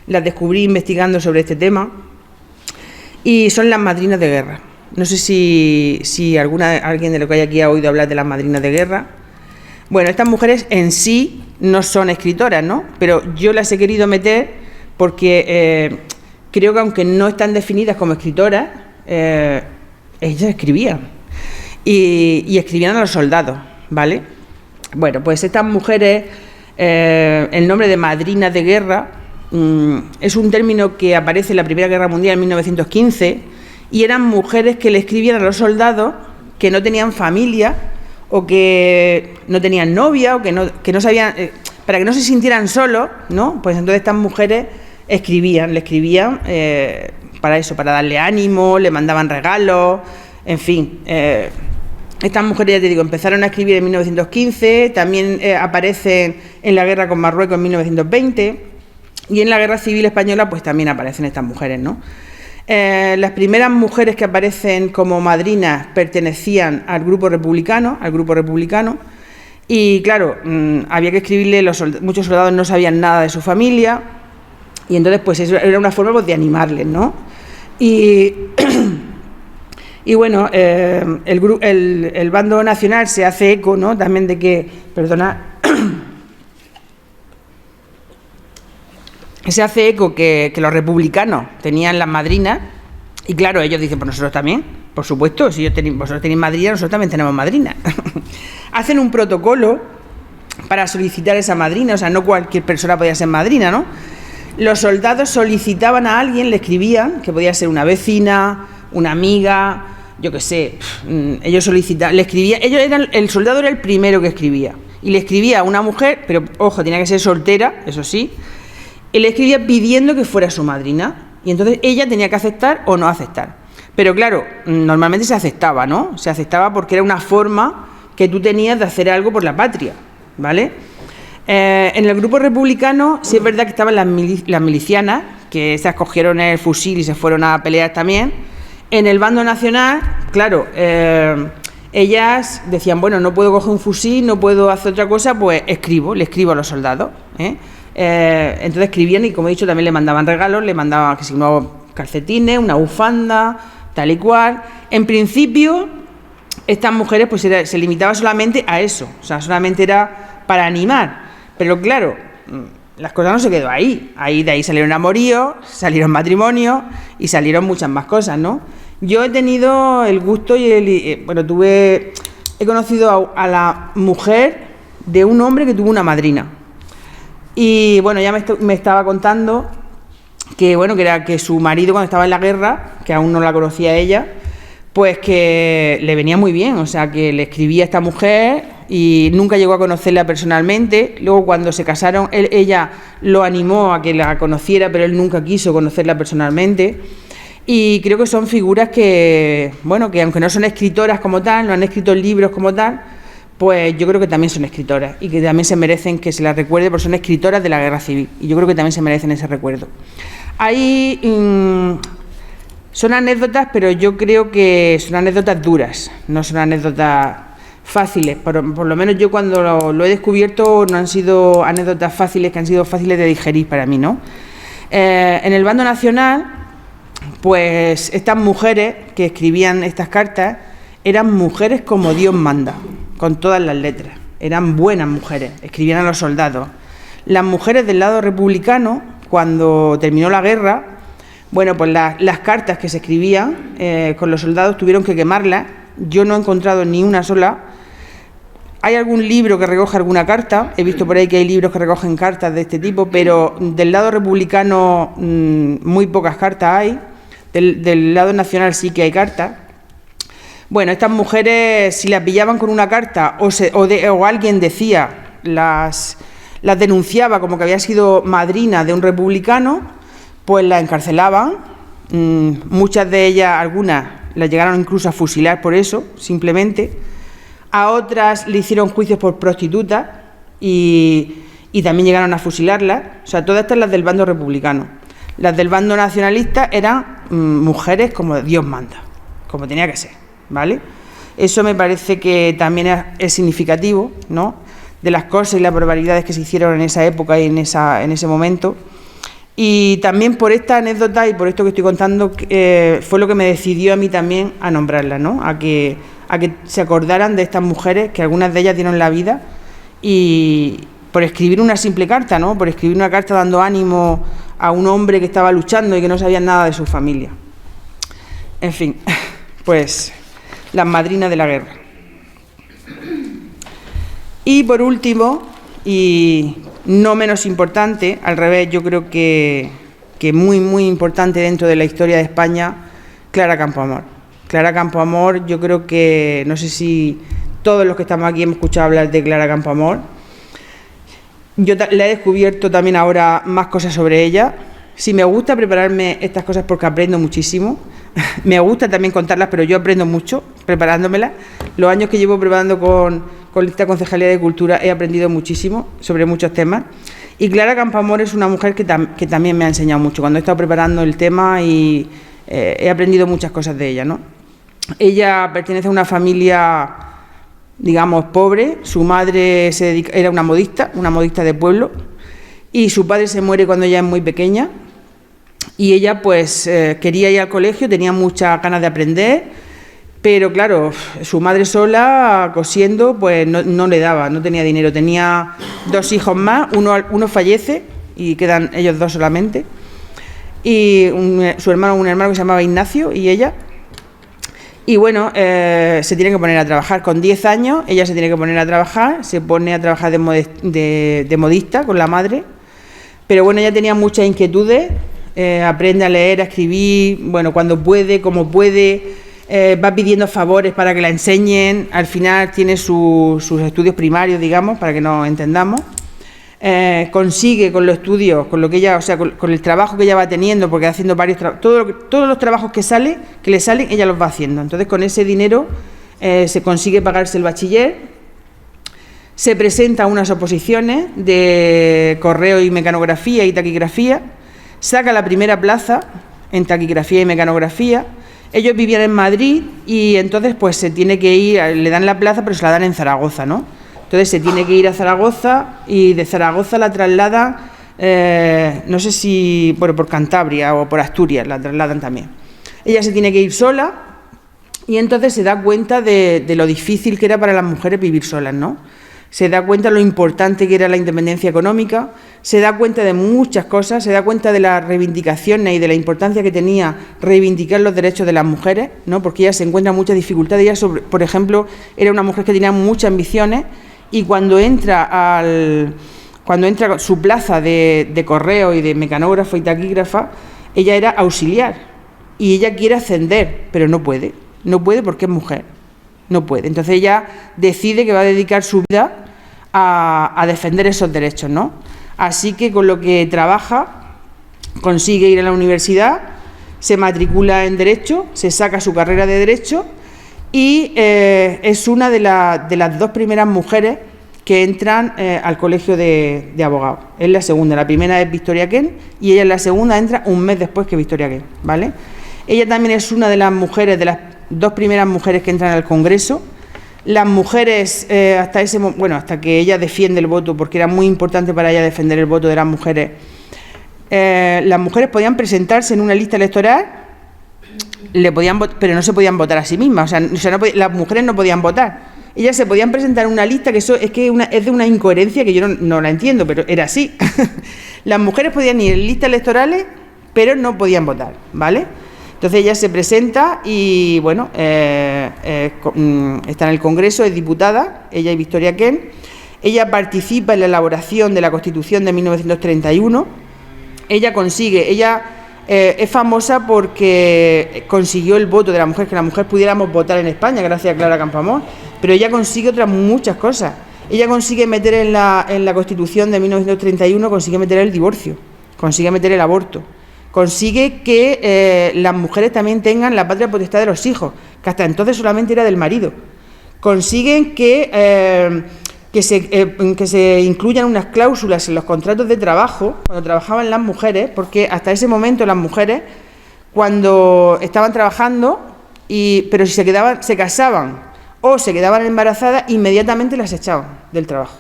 Las descubrí investigando sobre este tema y son las madrinas de guerra. No sé si alguien de lo que hay aquí ha oído hablar de las madrinas de guerra. Bueno, estas mujeres en sí no son escritoras, ¿no? Pero yo las he querido meter porque creo que aunque no están definidas como escritoras, ellas escribían y escribían a los soldados, ¿vale? Bueno, pues estas mujeres, el nombre de madrinas de guerra es un término que aparece en la Primera Guerra Mundial en 1915 y eran mujeres que le escribían a los soldados que no tenían familia o que no tenían novia o que no sabían, para que no se sintieran solos, ¿no? Pues entonces estas mujeres le escribían para eso, para darle ánimo, le mandaban regalos, en fin. Estas mujeres, ya te digo, empezaron a escribir en 1915, también aparecen en la guerra con Marruecos en 1920 y en la Guerra Civil Española pues también aparecen estas mujeres, ¿no? Las primeras mujeres que aparecen como madrinas pertenecían al grupo republicano, y claro, había que escribirle, muchos soldados no sabían nada de su familia y entonces pues eso era una forma pues, de animarles, ¿no? Y bueno, el bando nacional se hace eco, ¿no? También de que, se hace eco que los republicanos tenían las madrinas y claro, ellos dicen, pues nosotros también, por supuesto, si vosotros tenéis madrina, nosotros también tenemos madrina. Hacen un protocolo para solicitar esa madrina, o sea, no cualquier persona podía ser madrina, ¿no? Los soldados solicitaban a alguien, le escribían, que podía ser una vecina, una amiga, yo qué sé, ellos solicitaban, le escribían, el soldado era el primero que escribía, y le escribía a una mujer, pero ojo, tenía que ser soltera, eso sí, y le escribía pidiendo que fuera su madrina, y entonces ella tenía que aceptar o no aceptar. Pero claro, normalmente se aceptaba, ¿no? Se aceptaba porque era una forma que tú tenías de hacer algo por la patria, ¿vale? En el grupo republicano sí es verdad que estaban las milicianas, que esas cogieron el fusil y se fueron a pelear también. En el bando nacional, claro, ellas decían, bueno, no puedo coger un fusil, no puedo hacer otra cosa, pues le escribo a los soldados, entonces escribían y, como he dicho, también le mandaban regalos, le mandaban, que si unos calcetines, una bufanda, tal y cual. En principio, estas mujeres pues se limitaba solamente a eso, o sea, solamente era para animar. Pero claro, las cosas no se quedó ahí. De ahí salieron amoríos, salieron matrimonios y salieron muchas más cosas, ¿no? Yo he tenido el gusto he conocido a la mujer de un hombre que tuvo una madrina. Y bueno, ya me estaba contando que bueno, que su marido cuando estaba en la guerra, que aún no la conocía ella, pues que le venía muy bien, o sea, que le escribía a esta mujer y nunca llegó a conocerla personalmente. Luego cuando se casaron, ella lo animó a que la conociera, pero él nunca quiso conocerla personalmente. Y creo que son figuras que, bueno, que aunque no son escritoras como tal, no han escrito libros como tal, pues yo creo que también son escritoras y que también se merecen que se las recuerde porque son escritoras de la Guerra Civil y yo creo que también se merecen ese recuerdo. Ahí son anécdotas, pero yo creo que son anécdotas duras, no son anécdotas fáciles. Por lo menos yo cuando lo he descubierto no han sido anécdotas fáciles, que han sido fáciles de digerir para mí, ¿no? En el bando nacional pues estas mujeres que escribían estas cartas eran mujeres como Dios manda, con todas las letras. Eran buenas mujeres, escribían a los soldados. Las mujeres del lado republicano, cuando terminó la guerra, bueno, pues las cartas que se escribían con los soldados tuvieron que quemarlas. Yo no he encontrado ni una sola. Hay algún libro que recoge alguna carta, he visto por ahí que hay libros que recogen cartas de este tipo, pero del lado republicano muy pocas cartas hay. Del lado nacional sí que hay cartas. Bueno, estas mujeres, si las pillaban con una carta o alguien decía, las denunciaba como que había sido madrina de un republicano, pues las encarcelaban. Muchas de ellas, algunas, las llegaron incluso a fusilar por eso, simplemente. A otras le hicieron juicios por prostitutas y también llegaron a fusilarlas. O sea, todas estas las del bando republicano. Las del bando nacionalista eran mujeres como Dios manda, como tenía que ser, ¿vale? Eso me parece que también es significativo, ¿no?, de las cosas y las barbaridades que se hicieron en esa época y en ese momento. Y también por esta anécdota y por esto que estoy contando, fue lo que me decidió a mí también a nombrarlas, ¿no?, a que se acordaran de estas mujeres, que algunas de ellas dieron la vida, y por escribir una simple carta, ¿no?, por escribir una carta dando ánimo a un hombre que estaba luchando y que no sabía nada de su familia. En fin, pues las madrinas de la guerra. Y por último, y no menos importante, al revés, yo creo que muy, muy importante dentro de la historia de España, Clara Campoamor. Clara Campoamor, yo creo que, no sé si todos los que estamos aquí hemos escuchado hablar de Clara Campoamor. Yo le he descubierto también ahora más cosas sobre ella. Sí, me gusta prepararme estas cosas porque aprendo muchísimo. Me gusta también contarlas, pero yo aprendo mucho preparándomelas. Los años que llevo preparando con esta Concejalía de Cultura he aprendido muchísimo sobre muchos temas. Y Clara Campoamor es una mujer que también me ha enseñado mucho cuando he estado preparando el tema y he aprendido muchas cosas de ella, ¿no? Ella pertenece a una familia, digamos, pobre. Su madre era una modista de pueblo, y su padre se muere cuando ella es muy pequeña, y ella pues quería ir al colegio, tenía muchas ganas de aprender, pero claro, su madre sola cosiendo pues no le daba, no tenía dinero. Tenía 2 hijos más, uno fallece y quedan ellos 2 solamente, y un hermano que se llamaba Ignacio, y ella. Y bueno, se tiene que poner a trabajar. Con 10 años ella se tiene que poner a trabajar, se pone a trabajar de modista con la madre, pero bueno, ella tenía muchas inquietudes, aprende a leer, a escribir, bueno, cuando puede, como puede, va pidiendo favores para que la enseñen. Al final tiene sus estudios primarios, digamos, para que nos entendamos. Consigue con los estudios, con lo que ella, o sea, con el trabajo que ella va teniendo, porque haciendo varios todos los trabajos que le salen, ella los va haciendo. Entonces, con ese dinero se consigue pagarse el bachiller. Se presenta a unas oposiciones de correo y mecanografía y taquigrafía. Saca la primera plaza en taquigrafía y mecanografía. Ellos vivían en Madrid y entonces pues se tiene que ir, le dan la plaza, pero se la dan en Zaragoza, ¿no? Entonces se tiene que ir a Zaragoza, y de Zaragoza la trasladan, no sé si por Cantabria o por Asturias, la trasladan también. Ella se tiene que ir sola, y entonces se da cuenta de lo difícil que era para las mujeres vivir solas, ¿no? Se da cuenta de lo importante que era la independencia económica, se da cuenta de muchas cosas, se da cuenta de las reivindicaciones y de la importancia que tenía reivindicar los derechos de las mujeres, ¿no? Porque ella se encuentra muchas dificultades. Ella, por ejemplo, era una mujer que tenía muchas ambiciones, y cuando entra su plaza de correo y de mecanógrafa y taquígrafa, ella era auxiliar, y ella quiere ascender, pero no puede porque es mujer, no puede. Entonces ella decide que va a dedicar su vida a defender esos derechos, ¿no? Así que con lo que trabaja consigue ir a la universidad, se matricula en Derecho, se saca su carrera de Derecho, y es una de las 2 primeras mujeres que entran al colegio de abogados. Es la segunda, la primera es Victoria Kent, y ella es la segunda, entra un mes después que Victoria Kent, ¿vale? Ella también es una de las mujeres, de las 2 primeras mujeres que entran al Congreso. Las mujeres, hasta que ella defiende el voto, porque era muy importante para ella defender el voto de las mujeres, las mujeres podían presentarse en una lista electoral pero no se podían votar a sí mismas, las mujeres no podían votar. Ellas se podían presentar en una lista, que eso es de una incoherencia que yo no la entiendo, pero era así. Las mujeres podían ir en listas electorales, pero no podían votar, ¿vale? Entonces ella se presenta y, bueno, está en el Congreso, es diputada, ella y Victoria Kent. Ella participa en la elaboración de la Constitución de 1931. Ella es famosa porque consiguió el voto de la mujer, que la mujer pudiéramos votar en España, gracias a Clara Campoamor, pero ella consigue otras muchas cosas. Ella consigue meter en la Constitución de 1931, consigue meter el divorcio, consigue meter el aborto, consigue que las mujeres también tengan la patria potestad de los hijos, que hasta entonces solamente era del marido. Consiguen que se incluyan unas cláusulas en los contratos de trabajo cuando trabajaban las mujeres, porque hasta ese momento las mujeres, cuando estaban trabajando, pero si se casaban o se quedaban embarazadas, inmediatamente las echaban del trabajo.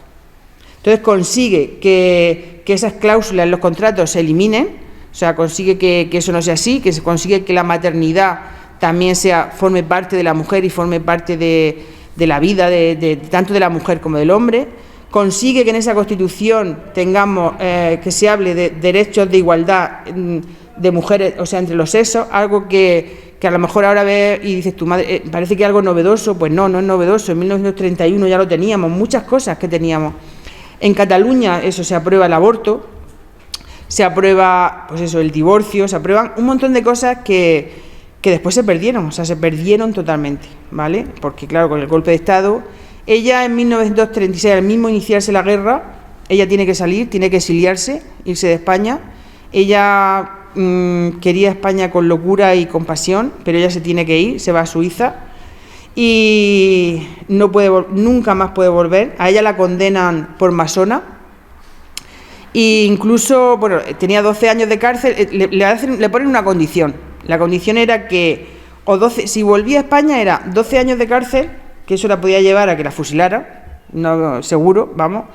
Entonces consigue que esas cláusulas en los contratos se eliminen, o sea, consigue que eso no sea así, que se consigue que la maternidad también forme parte de la mujer y forme parte de la vida tanto de la mujer como del hombre. Consigue que en esa Constitución tengamos que se hable de derechos de igualdad de mujeres, o sea, entre los sexos, algo que a lo mejor ahora ves y dices, tu madre, parece que es algo novedoso. Pues no es novedoso, en 1931 ya lo teníamos, muchas cosas que teníamos. En Cataluña eso, se aprueba el aborto, se aprueba, pues eso, el divorcio, se aprueban un montón de cosas que después se perdieron, o sea, se perdieron totalmente, ¿vale? Porque, claro, con el golpe de Estado, ella en 1936, al mismo iniciarse la guerra, ella tiene que salir, tiene que exiliarse, irse de España. Ella quería España con locura y con pasión, pero ella se tiene que ir, se va a Suiza y nunca más puede volver. A ella la condenan por masona e incluso, bueno, tenía 12 años de cárcel, le ponen una condición. La condición era que, si volvía a España, era 12 años de cárcel, que eso la podía llevar a que la fusilara, no, seguro, vamos,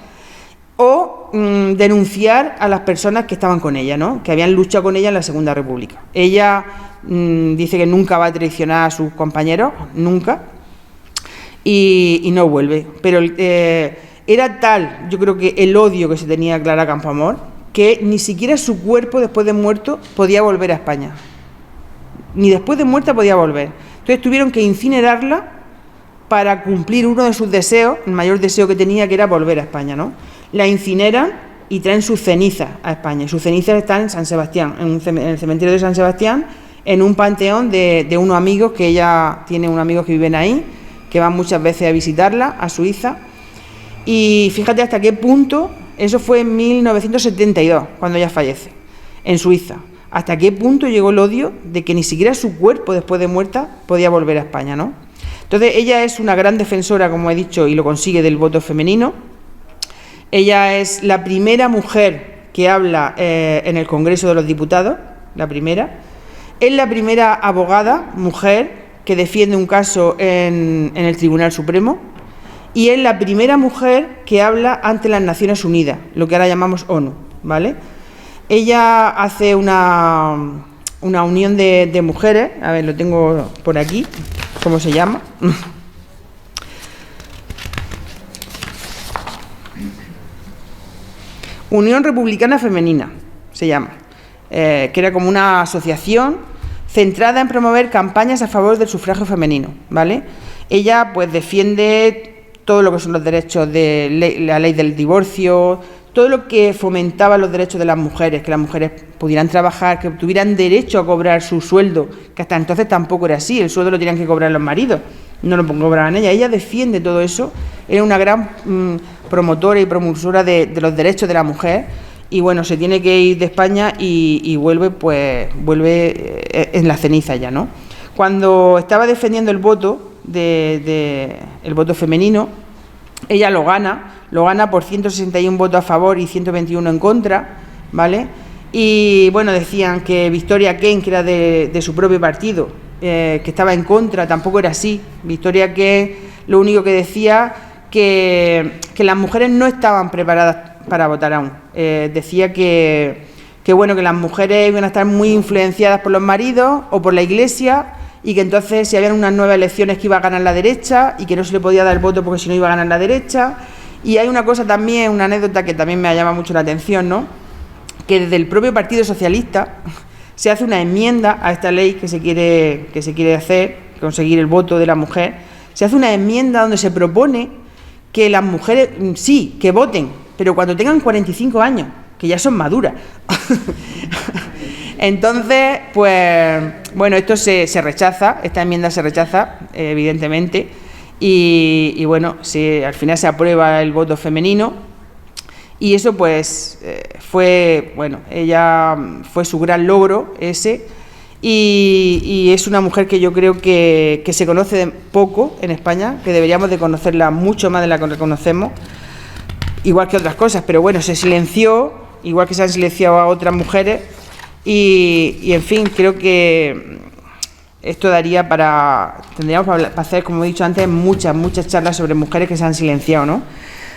o denunciar a las personas que estaban con ella, ¿no?, que habían luchado con ella en la Segunda República. Ella dice que nunca va a traicionar a sus compañeros, nunca, y no vuelve. Pero era tal, yo creo que el odio que se tenía a Clara Campoamor, que ni siquiera su cuerpo, después de muerto, podía volver a España. Ni después de muerta podía volver. Entonces tuvieron que incinerarla para cumplir uno de sus deseos, el mayor deseo que tenía, que era volver a España, ¿no? La incineran y traen sus cenizas a España. Sus cenizas están en San Sebastián, en el cementerio de San Sebastián, en un panteón de unos amigos, que ella tiene unos amigos que viven ahí, que van muchas veces a visitarla, a Suiza. Y fíjate hasta qué punto, eso fue en 1972, cuando ella fallece, en Suiza. Hasta qué punto llegó el odio de que ni siquiera su cuerpo, después de muerta, podía volver a España, ¿no? Entonces ella es una gran defensora, como he dicho, y lo consigue, del voto femenino. Ella es la primera mujer que habla en el Congreso de los Diputados, la primera. Es la primera abogada mujer que defiende un caso en el Tribunal Supremo, y es la primera mujer que habla ante las Naciones Unidas, lo que ahora llamamos ONU, ¿vale? Ella hace una unión de mujeres, a ver, lo tengo por aquí, ¿cómo se llama? Unión Republicana Femenina, se llama, que era como una asociación centrada en promover campañas a favor del sufragio femenino, ¿vale? Ella, pues, defiende todo lo que son los derechos de la ley del divorcio, todo lo que fomentaba los derechos de las mujeres, que las mujeres pudieran trabajar, que tuvieran derecho a cobrar su sueldo, que hasta entonces tampoco era así, el sueldo lo tenían que cobrar los maridos, no lo cobraban ella. Ella defiende todo eso, era una gran promotora y propulsora de los derechos de la mujer, y bueno, se tiene que ir de España y vuelve en la ceniza ya, ¿no? Cuando estaba defendiendo el voto, el voto femenino, ella lo gana por 161 votos a favor y 121 en contra, ¿vale? Y bueno, decían que Victoria Kent, que era de su propio partido, que estaba en contra, tampoco era así. Victoria Kent lo único que decía que las mujeres no estaban preparadas para votar aún. Decía que que bueno, que las mujeres iban a estar muy influenciadas por los maridos o por la Iglesia, y que entonces si habían unas nuevas elecciones que iba a ganar la derecha y que no se le podía dar el voto porque si no iba a ganar la derecha. Y hay una cosa también, una anécdota que también me llama mucho la atención, ¿no? Que desde el propio Partido Socialista se hace una enmienda a esta ley que se quiere hacer, conseguir el voto de la mujer. Se hace una enmienda donde se propone que las mujeres, sí, que voten, pero cuando tengan 45 años, que ya son maduras. Entonces, pues, bueno, esto se rechaza, esta enmienda se rechaza, evidentemente, y bueno, al final se aprueba el voto femenino, y eso pues fue su gran logro ese, y es una mujer que yo creo que se conoce poco en España, que deberíamos de conocerla mucho más de la que conocemos, igual que otras cosas, pero bueno, se silenció, igual que se han silenciado a otras mujeres, y en fin, creo que esto daría tendríamos para hacer, como he dicho antes, muchas charlas sobre mujeres que se han silenciado, ¿no?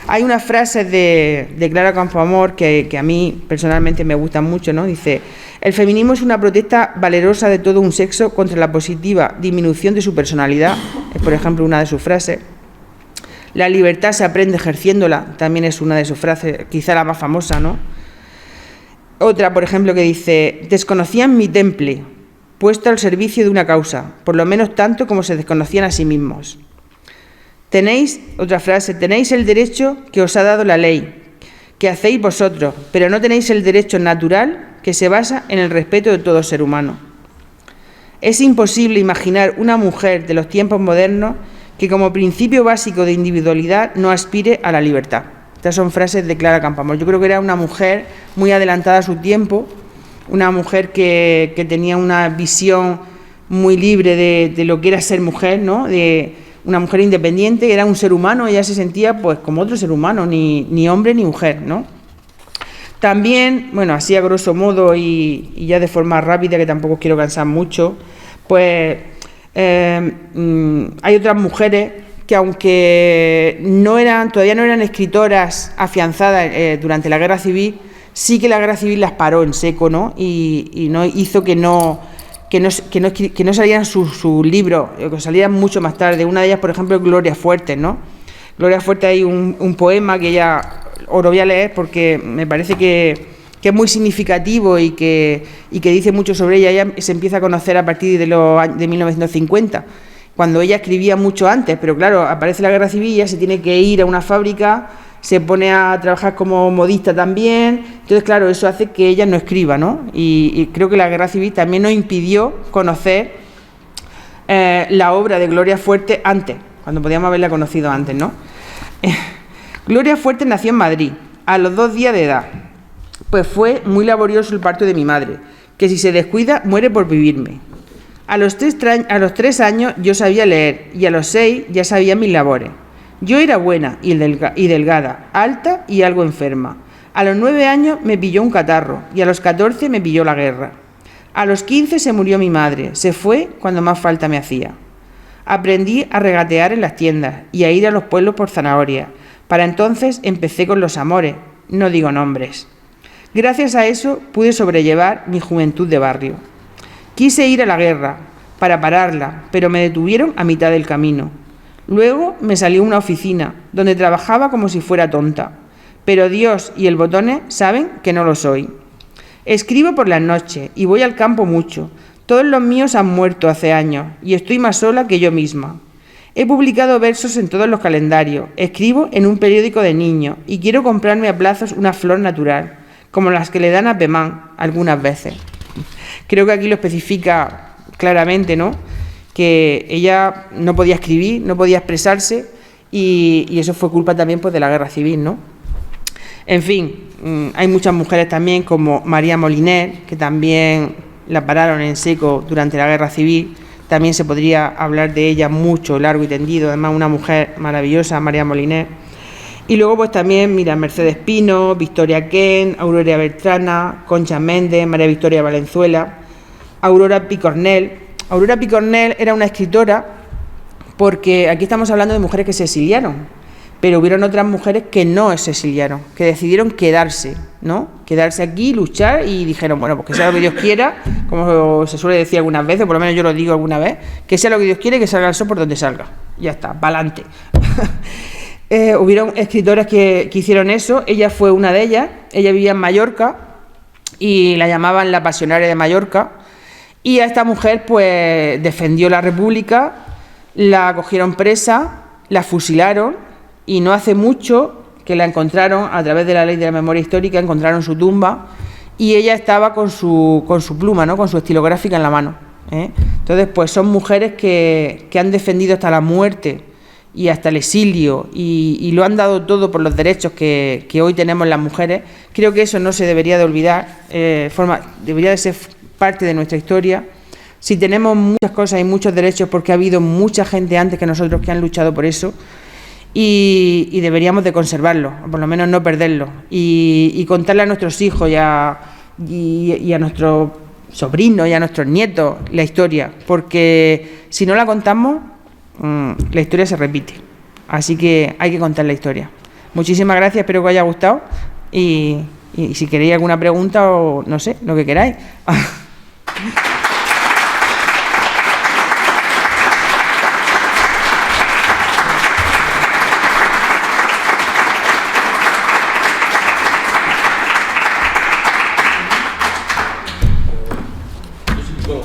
Hay unas frases de Clara Campoamor que a mí personalmente me gustan mucho, ¿no? Dice: el feminismo es una protesta valerosa de todo un sexo contra la positiva disminución de su personalidad, es por ejemplo una de sus frases. La libertad se aprende ejerciéndola, también es una de sus frases, quizá la más famosa, ¿no? Otra, por ejemplo, que dice: desconocían mi temple, puesto al servicio de una causa, por lo menos tanto como se desconocían a sí mismos. Otra frase: tenéis el derecho que os ha dado la ley, que hacéis vosotros, pero no tenéis el derecho natural que se basa en el respeto de todo ser humano. Es imposible imaginar una mujer de los tiempos modernos que como principio básico de individualidad no aspire a la libertad. Estas son frases de Clara Campoamor. Yo creo que era una mujer muy adelantada a su tiempo, una mujer que tenía una visión muy libre de lo que era ser mujer, ¿no? De una mujer independiente, era un ser humano, ella se sentía pues como otro ser humano, ni hombre ni mujer, ¿no? También, bueno, así a grosso modo y ya de forma rápida, que tampoco quiero cansar mucho, pues hay otras mujeres que aunque todavía no eran escritoras afianzadas durante la Guerra Civil, sí que la Guerra Civil las paró en seco, ¿no? Y no hizo que no salieran sus libros, que salieran mucho más tarde. Una de ellas, por ejemplo, es Gloria Fuertes, ¿no? Gloria Fuertes, hay un poema que os lo voy a leer porque me parece que es muy significativo y que dice mucho sobre ella. Ella se empieza a conocer a partir de 1950, cuando ella escribía mucho antes, pero claro, aparece la Guerra Civil y ella se tiene que ir a una fábrica, se pone a trabajar como modista también, entonces claro, eso hace que ella no escriba, ¿no? Y creo que la Guerra Civil también nos impidió conocer la obra de Gloria Fuertes antes, cuando podíamos haberla conocido antes, ¿no? Gloria Fuertes nació en Madrid, a los 2 días de edad, pues fue muy laborioso el parto de mi madre, que si se descuida muere por vivirme. A los 3 años yo sabía leer y a los 6 ya sabía mis labores. Yo era buena y delgada, alta y algo enferma. A los 9 años me pilló un catarro y a los 14 me pilló la guerra. A los 15 se murió mi madre, se fue cuando más falta me hacía. Aprendí a regatear en las tiendas y a ir a los pueblos por zanahoria. Para entonces empecé con los amores, no digo nombres. Gracias a eso pude sobrellevar mi juventud de barrio. Quise ir a la guerra para pararla, pero me detuvieron a mitad del camino. Luego me salió una oficina donde trabajaba como si fuera tonta, pero Dios y el Botones saben que no lo soy. Escribo por las noches y voy al campo mucho. Todos los míos han muerto hace años y estoy más sola que yo misma. He publicado versos en todos los calendarios, escribo en un periódico de niños y quiero comprarme a plazos una flor natural, como las que le dan a Pemán algunas veces. Creo que aquí lo especifica claramente, ¿no? Que ella no podía escribir, no podía expresarse y eso fue culpa también pues de la Guerra Civil, ¿no? En fin, hay muchas mujeres también como María Moliner, que también la pararon en seco durante la Guerra Civil. También se podría hablar de ella mucho, largo y tendido. Además, una mujer maravillosa, María Moliner. Y luego pues también, mira, Mercedes Pino, Victoria Kent, Aurora Bertrana, Concha Méndez, María Victoria Valenzuela, Aurora Picornell. Aurora Picornell era una escritora, porque aquí estamos hablando de mujeres que se exiliaron, pero hubieron otras mujeres que no se exiliaron, que decidieron quedarse, ¿no? Quedarse aquí, luchar, y dijeron, bueno, pues que sea lo que Dios quiera, como se suele decir algunas veces, por lo menos yo lo digo alguna vez, que sea lo que Dios quiere, que salga el sol por donde salga. Ya está, para adelante. Hubieron escritoras que hicieron eso, ella fue una de ellas, ella vivía en Mallorca y la llamaban la pasionaria de Mallorca, y a esta mujer pues defendió la República, la cogieron presa, la fusilaron, y no hace mucho que la encontraron, a través de la ley de la memoria histórica, encontraron su tumba, y ella estaba con su pluma, ¿no? Con su estilográfica en la mano, ¿eh? Entonces, pues son mujeres que han defendido hasta la muerte y hasta el exilio, y lo han dado todo por los derechos que hoy tenemos las mujeres. Creo que eso no se debería de olvidar, debería de ser parte de nuestra historia. Si tenemos muchas cosas y muchos derechos, porque ha habido mucha gente antes que nosotros que han luchado por eso, y deberíamos de conservarlo, por lo menos no perderlo, y contarle a nuestros hijos y a nuestros sobrinos y a nuestros nietos la historia, porque si no la contamos, la historia se repite. Así que hay que contar la historia. Muchísimas gracias, espero que os haya gustado, y si queréis alguna pregunta o no sé, lo que queráis.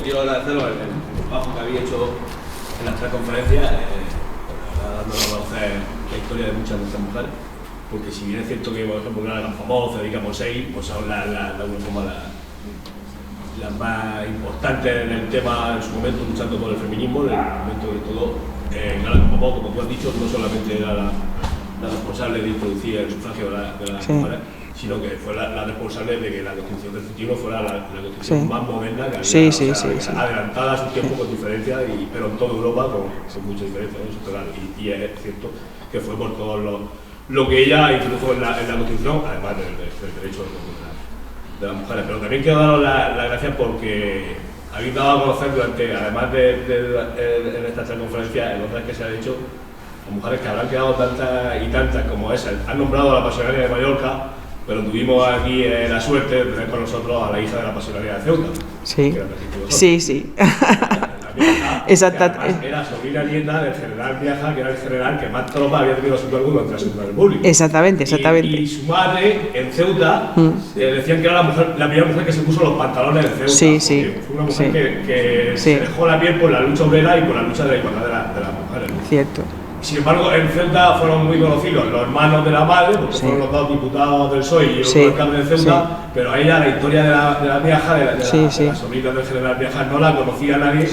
Quiero agradecerlo el trabajo que habéis hecho en las 3 conferencias, dándonos a conocer la historia de muchas de estas mujeres, porque si bien es cierto que, por ejemplo, una de las famosas, dedicamos 6, pues son las más importantes en el tema en su momento, luchando por el feminismo, en el momento de todo, como tú has dicho, no solamente era la responsable de introducir el sufragio de las mujeres, sino que fue la responsable de que la Constitución del 21 fuera la Constitución más moderna que había, adelantada a su tiempo con diferencia, pero en toda Europa con mucha diferencia, ¿no? Y es cierto que fue por todo lo que ella introdujo en la Constitución, además del derecho de las mujeres. Pero también quiero daros las gracias porque habéis dado a conocer además en estas 3 conferencias, en otras que se han hecho, a mujeres que habrán quedado tantas como esa. Han nombrado a la pasionaria de Mallorca, pero tuvimos aquí la suerte de tener con nosotros a la hija de la pasionaria de Ceuta. Sí, sí. Exactamente. Era sobrina nieta del general Miaja, que era el general que más tropas había tenido sobre el mundo entre la Segunda República. Exactamente. Y su madre, en Ceuta, decían que era la primera mujer que se puso los pantalones en Ceuta. Sí. Fue una mujer que se dejó la piel por la lucha obrera y por la lucha de la igualdad de las mujeres. Cierto. Sin embargo, en Ceuta fueron muy conocidos los hermanos de la madre, porque fueron los 2 diputados del PSOE y el alcalde de Ceuta, pero a ella la historia de la Miaja, de la sobrina del general Miaja, no la conocía nadie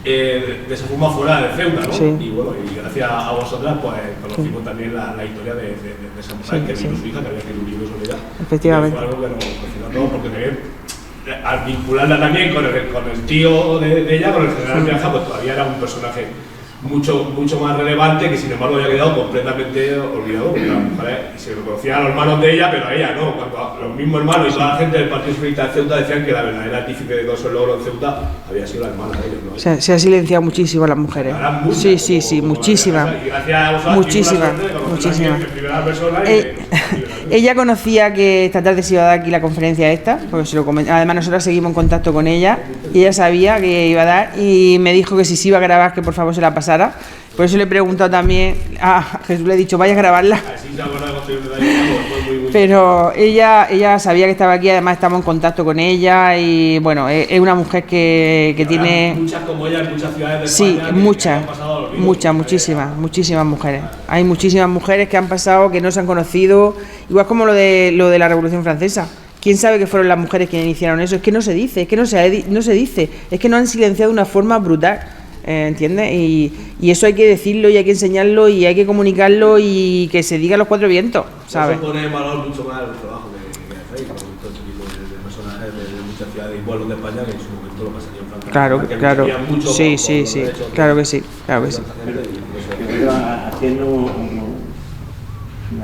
de esa forma fuera de Ceuta, ¿no? Y bueno, y gracias a vosotras, pues conocimos también la historia de esa mujer que vino su hija, que había escrito un libro sobre ella. Efectivamente. Fue algo que nos fascinó a todos, porque también, al vincularla también con el tío de ella, con el general Miaja, pues todavía era un personaje mucho más relevante, que sin embargo había quedado completamente olvidado, porque las mujeres se reconocían a los hermanos de ella, pero a ella no. Cuando los mismos hermanos y toda la gente del Partido Socialista de Ceuta decían que la verdadera artífice de todo ese logro en Ceuta había sido la hermana de ellos, ¿no? Se ha silenciado muchísimo a las mujeres. Sí, muchísimas. Muchísimas. Ella conocía que esta tarde se iba a dar aquí la conferencia esta, porque se lo comenté. Además, nosotros seguimos en contacto con ella, y ella sabía que iba a dar, y me dijo que si se iba a grabar, que por favor se la pasara. Por eso le he preguntado también a Jesús, le he dicho, vaya a grabarla. Pero ella sabía que estaba aquí, además estamos en contacto con ella, y bueno, es una mujer que tiene... Muchas como ella en muchas ciudades de España. Sí, muchísimas mujeres. Hay muchísimas mujeres que han pasado, que no se han conocido, igual como lo de la Revolución Francesa. ¿Quién sabe que fueron las mujeres que iniciaron eso? Es que no se dice, es que no se dice, es que nos han silenciado de una forma brutal. ¿Entiendes? Y eso hay que decirlo, y hay que enseñarlo, y hay que comunicarlo, y que se diga a los 4 vientos, ¿sabes? Eso pone en valor mucho más el trabajo que hacéis con todo este tipo de personajes de muchas ciudades y pueblos de España que en su momento lo pasarían francamente. Claro. Sí. Claro que sí. Haciendo un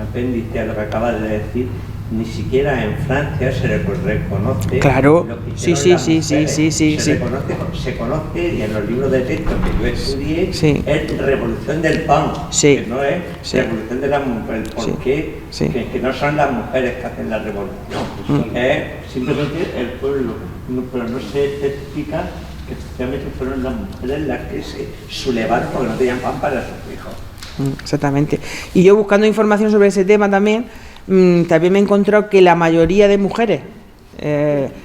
apéndice a lo que acabas de decir, ni siquiera en Francia se reconoce. Claro, lo que sí, hicieron sí, las sí, mujeres. sí, sí, sí. Se conoce y en los libros de texto que yo estudié Sí. es revolución del pan, Sí. que no es Sí. revolución de las mujeres. ¿Por Sí. qué? Sí. Que no son las mujeres que hacen la revolución, es simplemente el pueblo. No, pero no se especifica que efectivamente fueron las mujeres las que se sublevaron porque no tenían pan para sus hijos. Exactamente. Y yo buscando información sobre ese tema también me he encontrado que la mayoría de mujeres,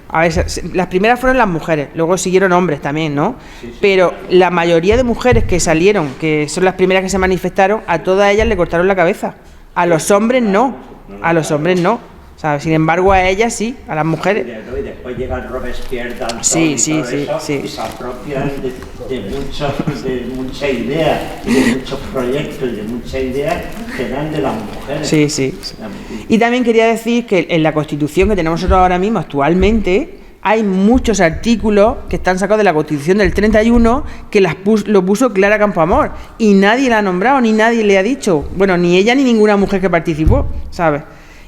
a ver, las primeras fueron las mujeres, luego siguieron hombres también, ¿no? Sí, sí. Pero la mayoría de mujeres que salieron, que son las primeras que se manifestaron, a todas ellas le cortaron la cabeza. A los hombres no, a los hombres no. ¿Sabes? Sin embargo, a ellas sí, a las mujeres. Y después llega el Robespierre, Danton Sí, y sí, todo sí, eso, sí. y se apropian de muchas ideas, y de muchos proyectos, y de muchas ideas que dan de las mujeres. Sí, sí. Y también quería decir que en la Constitución que tenemos nosotros ahora mismo, actualmente, hay muchos artículos que están sacados de la Constitución del 31 que lo puso Clara Campoamor y nadie la ha nombrado, ni nadie le ha dicho, bueno, ni ella ni ninguna mujer que participó, ¿sabes?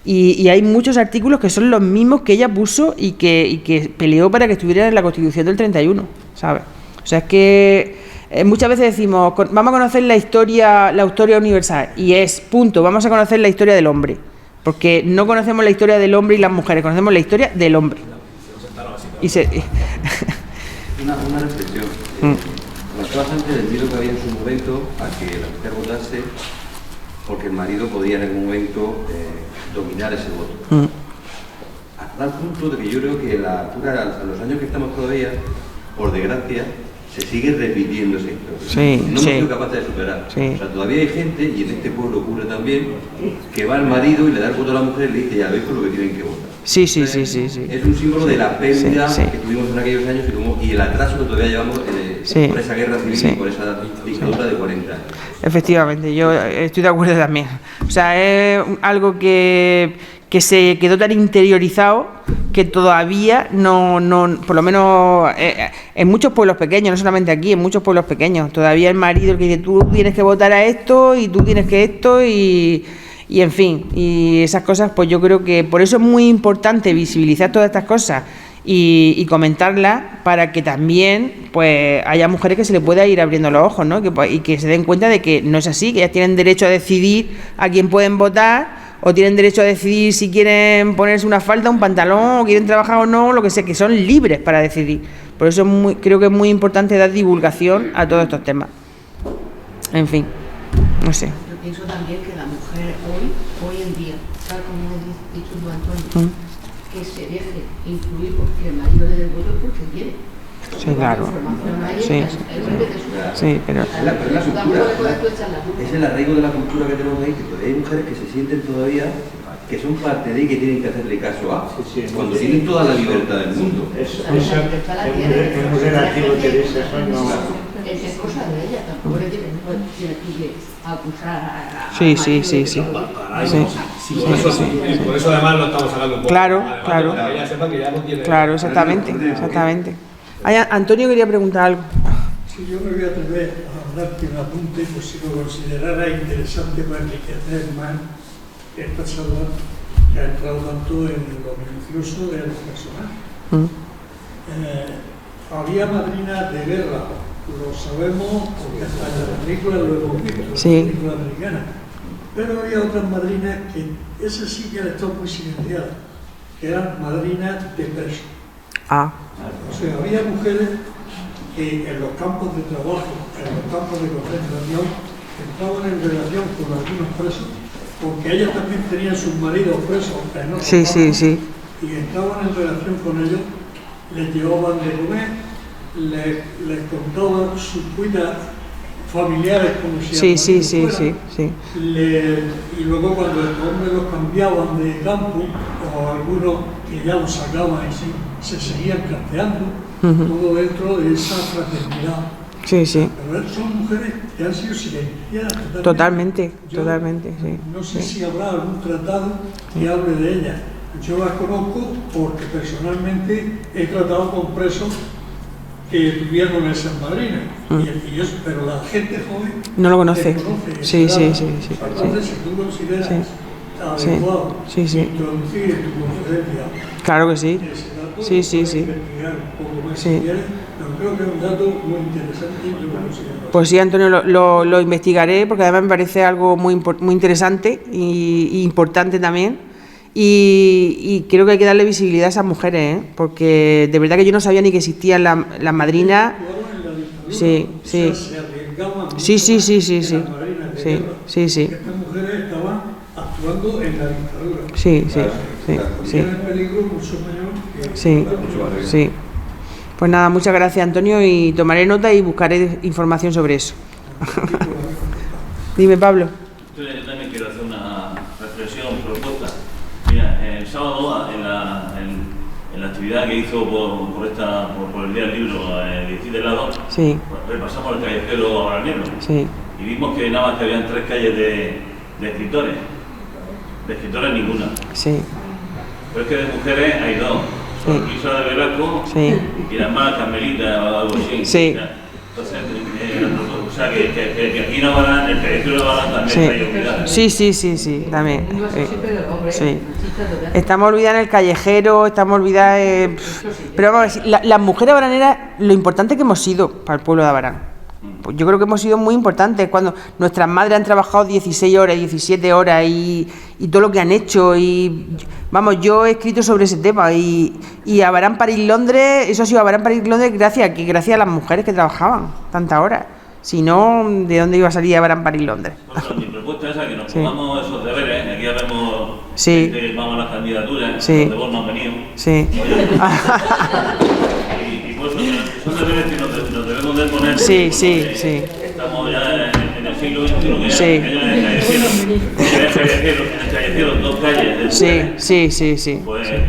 Y hay muchos artículos que son los mismos que ella puso y que peleó para que estuvieran en la Constitución del 31, ¿sabes? O sea, es que muchas veces decimos, vamos a conocer la historia universal, y es, punto, vamos a conocer la historia del hombre, porque no conocemos la historia del hombre y las mujeres, conocemos la historia del hombre. Una reflexión. Comentó bastante del miedo que había en su momento a que la mujer votase porque el marido podía en algún momento dominar ese voto. A tal punto de que yo creo que a los años que estamos todavía, por desgracia, se sigue repitiendo esa historia. No hemos sido capaces de superar. Sí. O sea, todavía hay gente, y en este pueblo ocurre también, que va al marido y le da el voto a la mujer y le dice, ya veis por lo que tienen que votar. Sí. Es un símbolo de la pérdida que tuvimos en aquellos años y el atraso que todavía llevamos por esa guerra civil y por esa dictadura de 40 años. Efectivamente, yo estoy de acuerdo también. O sea, es algo que se quedó tan interiorizado que todavía no por lo menos en muchos pueblos pequeños, no solamente aquí, en muchos pueblos pequeños, todavía el marido el que dice, tú tienes que votar a esto y tú tienes que esto y en fin, y esas cosas, pues yo creo que por eso es muy importante visibilizar todas estas cosas y comentarlas para que también pues haya mujeres que se le pueda ir abriendo los ojos, ¿no? Y que se den cuenta de que no es así, que ellas tienen derecho a decidir a quién pueden votar o tienen derecho a decidir si quieren ponerse una falda, un pantalón, o quieren trabajar o no, lo que sea, que son libres para decidir. Por eso creo que es muy importante dar divulgación a todos estos temas. En fin, no sé. Yo pienso también que la mujer hoy en día, tal como ha dicho tú, Antonio, que se deje influir porque el marido le dé el voto porque quiere. Sí, claro. Sí, pero Es la cultura, es el arraigo de la cultura que tenemos ahí, que todavía hay mujeres que se sienten todavía que son parte de y que tienen que hacerle caso a, cuando tienen toda la libertad del mundo. Es muy relativo que dice eso, no. Es cosa de ella, tampoco le tiene que acusar a... Sí. Por eso además lo estamos hablando un poco. Claro. Para que ella sepa que ya no tiene... Claro, exactamente. Antonio quería preguntar algo. Sí, yo me voy a atrever a darte un apunte, pues si lo considerara interesante para enriquecer más esta charla que ha entrado tanto en lo minucioso de los personajes. Había madrinas de guerra, lo sabemos porque hasta en la película lo hemos visto, en la película americana. Pero había otras madrinas que esas sí que han estado muy silenciadas, que eran madrinas de presos. O sea, había mujeres que en los campos de trabajo, en los campos de concentración, entraban en relación con algunos presos, porque ellas también tenían sus maridos presos en otros campos, y entraban en relación con ellos, les llevaban de comer, les contaban sus cuitas familiares como si y luego cuando estos hombres los cambiaban de campo, o algunos que ya los sacaban y se seguían canteando, todo dentro de esa fraternidad. Pero son mujeres que han sido silenciadas totalmente. No sé si habrá algún tratado que hable de ellas. Yo las conozco porque personalmente he tratado con presos que tuvieron esas madrinas, pero la gente joven no lo conoce. Entonces, si tú consideras adecuado sí, sí. introducir en tu conferencia. Claro que sí. Ese dato, Sí, sí, sí. investigar un poco más Sí. si quieres, pero creo que es un dato muy interesante y yo lo considero. Pues sí, Antonio, lo investigaré porque además me parece algo muy interesante y importante también. Y creo que hay que darle visibilidad a esas mujeres, porque de verdad que yo no sabía ni que existían las madrinas. Sí, sí. Sí, sí, sí, sí, sí. Sí, sí, sí. Estas mujeres estaban actuando en la dictadura. Sí, sí, sí, sí. Era un peligro mucho mayor que... Sí, sí. Pues nada, muchas gracias, Antonio, y tomaré nota y buscaré información sobre eso. Dime, Pablo. Yo también quiero hacer una reflexión, propuesta. Mira, el sábado, en la actividad que hizo por el Día del Libro, 17 lados, Sí, repasamos el callejero Granero sí, y vimos que nada más que habían 3 calles de escritores. De escritores ninguna. sí, Pero es que de mujeres hay 2. Sí. Luisa de Velasco sí. y la más Carmelita o algo así. Sí. Entonces, o sea, que aquí no van, el callejero van también Sí, está ahí olvidado. sí, sí, sí, sí, también. No sé siempre de hombre, Sí. machistas total. Estamos olvidadas en el callejero, estamos olvidadas. Pero vamos a decir, las mujeres abaraneras, lo importante que hemos sido para el pueblo de Abarán. Pues yo creo que hemos sido muy importantes. Cuando nuestras madres han trabajado 16 horas, 17 horas y todo lo que han hecho. Y vamos, yo he escrito sobre ese tema. Y Abarán París Londres, eso ha sido Abarán París Londres gracias a las mujeres que trabajaban tantas horas. Si no, ¿de dónde iba a salir Abarán París Londres? Bueno, mi propuesta es a que nos Sí. pongamos esos deberes. Aquí ya vemos Sí. que vamos a las candidaturas, Sí. donde vos no has venido. Sí. Y pues son deberes que nos debemos de poner. Sí, sí, porque sí. Estamos ya en el siglo XXI, que Sí. ya en el callejero, 2 calles de Sí, mujeres, sí, sí, sí. pues es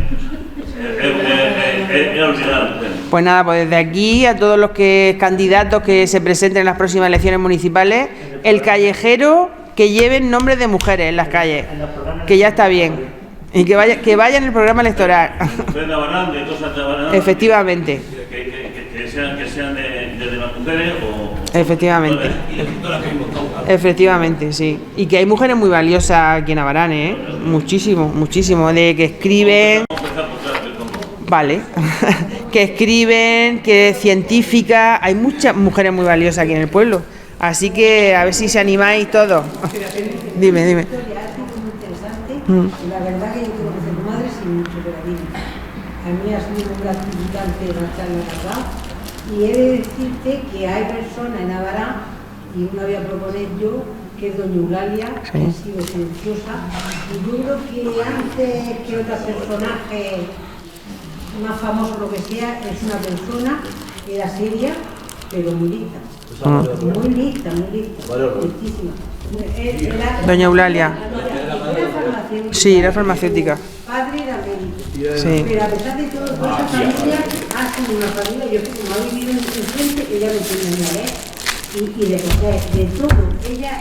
olvidable. Pues nada, pues desde aquí a todos los candidatos que se presenten en las próximas elecciones municipales, el callejero que lleven nombres de mujeres en las calles, que ya está bien, y que vaya en el programa electoral. Mujeres de Abarán, de cosas de Abarán, Efectivamente, que sean de las mujeres o efectivamente, efectivamente, sí. Y que hay mujeres muy valiosas aquí en Abarán, muchísimo, muchísimo, de que escriben. Vamos a empezar por atrás, ¿cómo? Vale, que escriben, que científicas, hay muchas mujeres muy valiosas aquí en el pueblo, así que a ver si se animáis todos. Dime, dime. Ha sido muy interesante y la verdad que yo quiero que tu madre sin mucho cariño. A mí ha sido muy gratificante la charla, ¿verdad? Y he de decirte que hay personas en Abarán, y una voy a proponer yo, que es doña Eulalia, que ha sido silenciosa, y yo creo que antes que otros personajes más famosos, lo que sea, es una persona que era seria, pero muy lista. Muy lista, listísima. Doña Eulalia. Era farmacéutica. Sí, era farmacéutica. Padre era médico. Sí. Pero a pesar de todo, esa familia ha sido una familia, yo creo que como ha vivido en frente, ella me tenía y de coger, de todo. Ella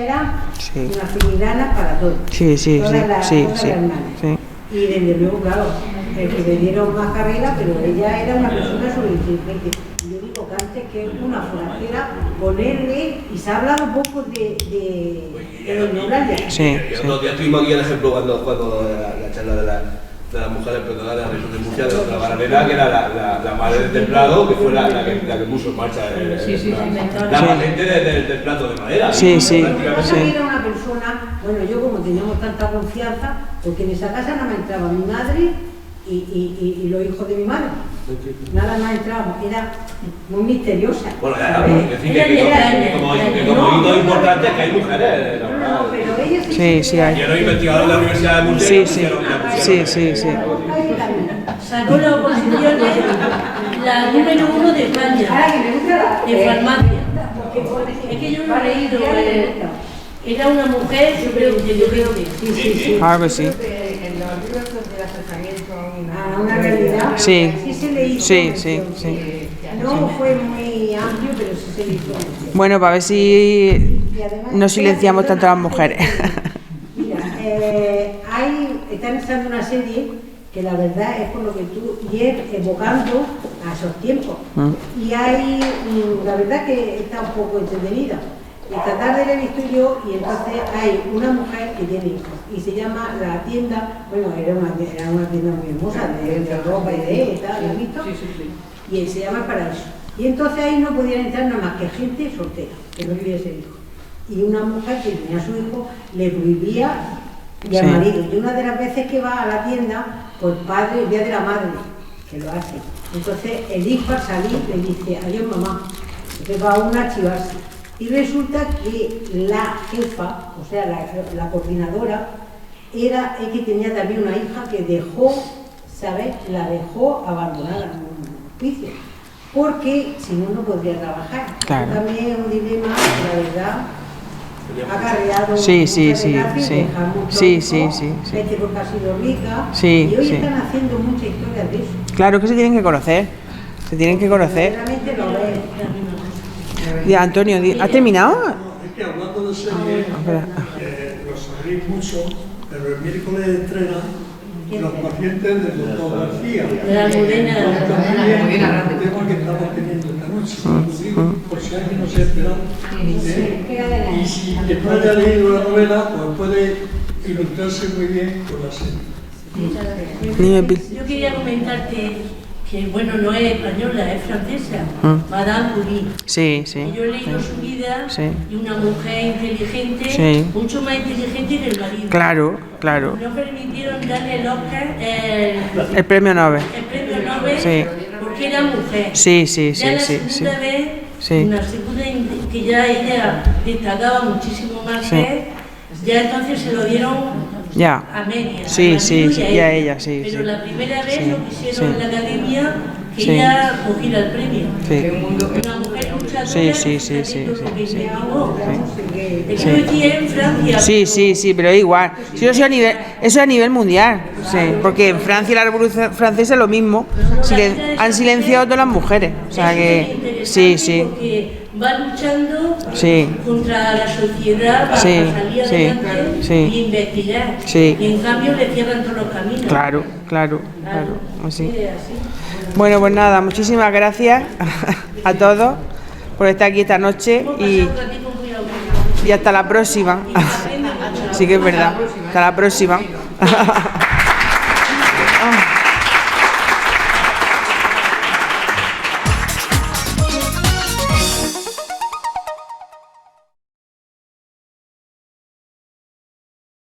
era Sí. una filigrana para todo. Sí, sí, Todas sí, las- sí, todas sí, las hermanas. sí. Y desde luego, claro, el que le dieron más carrera, pero ella era una persona sobreintendente. Yo digo que antes que una forastera, ponerle, y se ha hablado poco de doña Eulalia. Sí, El sí. otro día tuvimos aquí el ejemplo cuando la charla de las mujeres protectoras de la región de Murcia, de la baranera, que era la madre del templado, que fue la que puso en marcha la patente del templado de madera. Sí, sí, Lo que pasa es que sí. era una persona, bueno, yo como teníamos tanta confianza, porque en esa casa nada más entraba mi madre y los hijos de mi madre. Nada más entrábamos, era muy misteriosa. Bueno, ya, es decir, que como hito importante es que hay mujeres. No, pero ella Sí, sí hay. Y era investigador de la Universidad de Murcia. Sí, sí, sí, sí, sí. Sacó la oposición la número 1 de España en farmacia. Es que yo no he leído, era una mujer súper inteligente. Claro que sí. Ah, A una realidad. Sí. Sí se le hizo. Sí, sí, sí. No fue muy amplio, pero sí se le hizo. Bueno, para ver si no silenciamos tanto a las mujeres. Mira, están echando una serie que la verdad es por lo que tú, y es evocando a esos tiempos. Y hay, la verdad que está un poco entretenida. Esta tarde la he visto yo y entonces hay una mujer que tiene hijos y se llama la tienda, bueno, era una tienda muy hermosa, de ropa y de tal, ¿la has visto? Y se llama Paraíso. Y entonces ahí no podían entrar nada más que gente soltera, que no tuviese hijos. Y una mujer que tenía a su hijo le prohibía y al marido. Y una de las veces que va a la tienda, pues padre, el día de la madre, que lo hace. Entonces el hijo al salir le dice, adiós mamá. Entonces va una a chivarse. Y resulta que la jefa, o sea, la coordinadora, es que tenía también una hija que dejó, ¿sabes? La dejó abandonada en un hospicio. Porque si no, no podría trabajar. Claro. También es un dilema, la verdad, ha acarreado sí, gente porque ha sido rica, y hoy están haciendo muchas historias de eso. Claro que se tienen que conocer, Realmente lo ves. Ya, Antonio, ¿has terminado? No, es que hablando de serie, lo sabréis mucho, pero el miércoles estrena Los pacientes del doctor García. De la Almudena. El tema que estamos teniendo esta noche, por si alguien no se ha enterado. Y si después de haber leído la novela, pues puede ilustrarse muy bien con la serie. Yo quería comentarte que, bueno, no es española, es francesa, Madame Curie. Sí. Yo he leído su vida y una mujer inteligente, mucho más inteligente que el marido. Claro. No permitieron darle el Oscar, el premio Nobel. Porque era mujer. Ya la segunda vez, una segunda que ya ella destacaba muchísimo más que ya entonces se lo dieron a media. Y a ella. Pero la primera vez lo quisieron en la academia que ella cogiera el premio. Una mujer luchadora. Eso decía en Francia. Sí, pero igual. Eso es a nivel mundial. Porque en Francia, la Revolución Francesa es lo mismo. Han silenciado a todas las mujeres. O sea que. Porque va luchando contra la sociedad para salir adelante y investigar. Y en cambio le cierran todos los caminos. Claro. Así. Bueno, pues nada, muchísimas gracias a todos por estar aquí esta noche y hasta la próxima. Sí que es verdad. Hasta la próxima.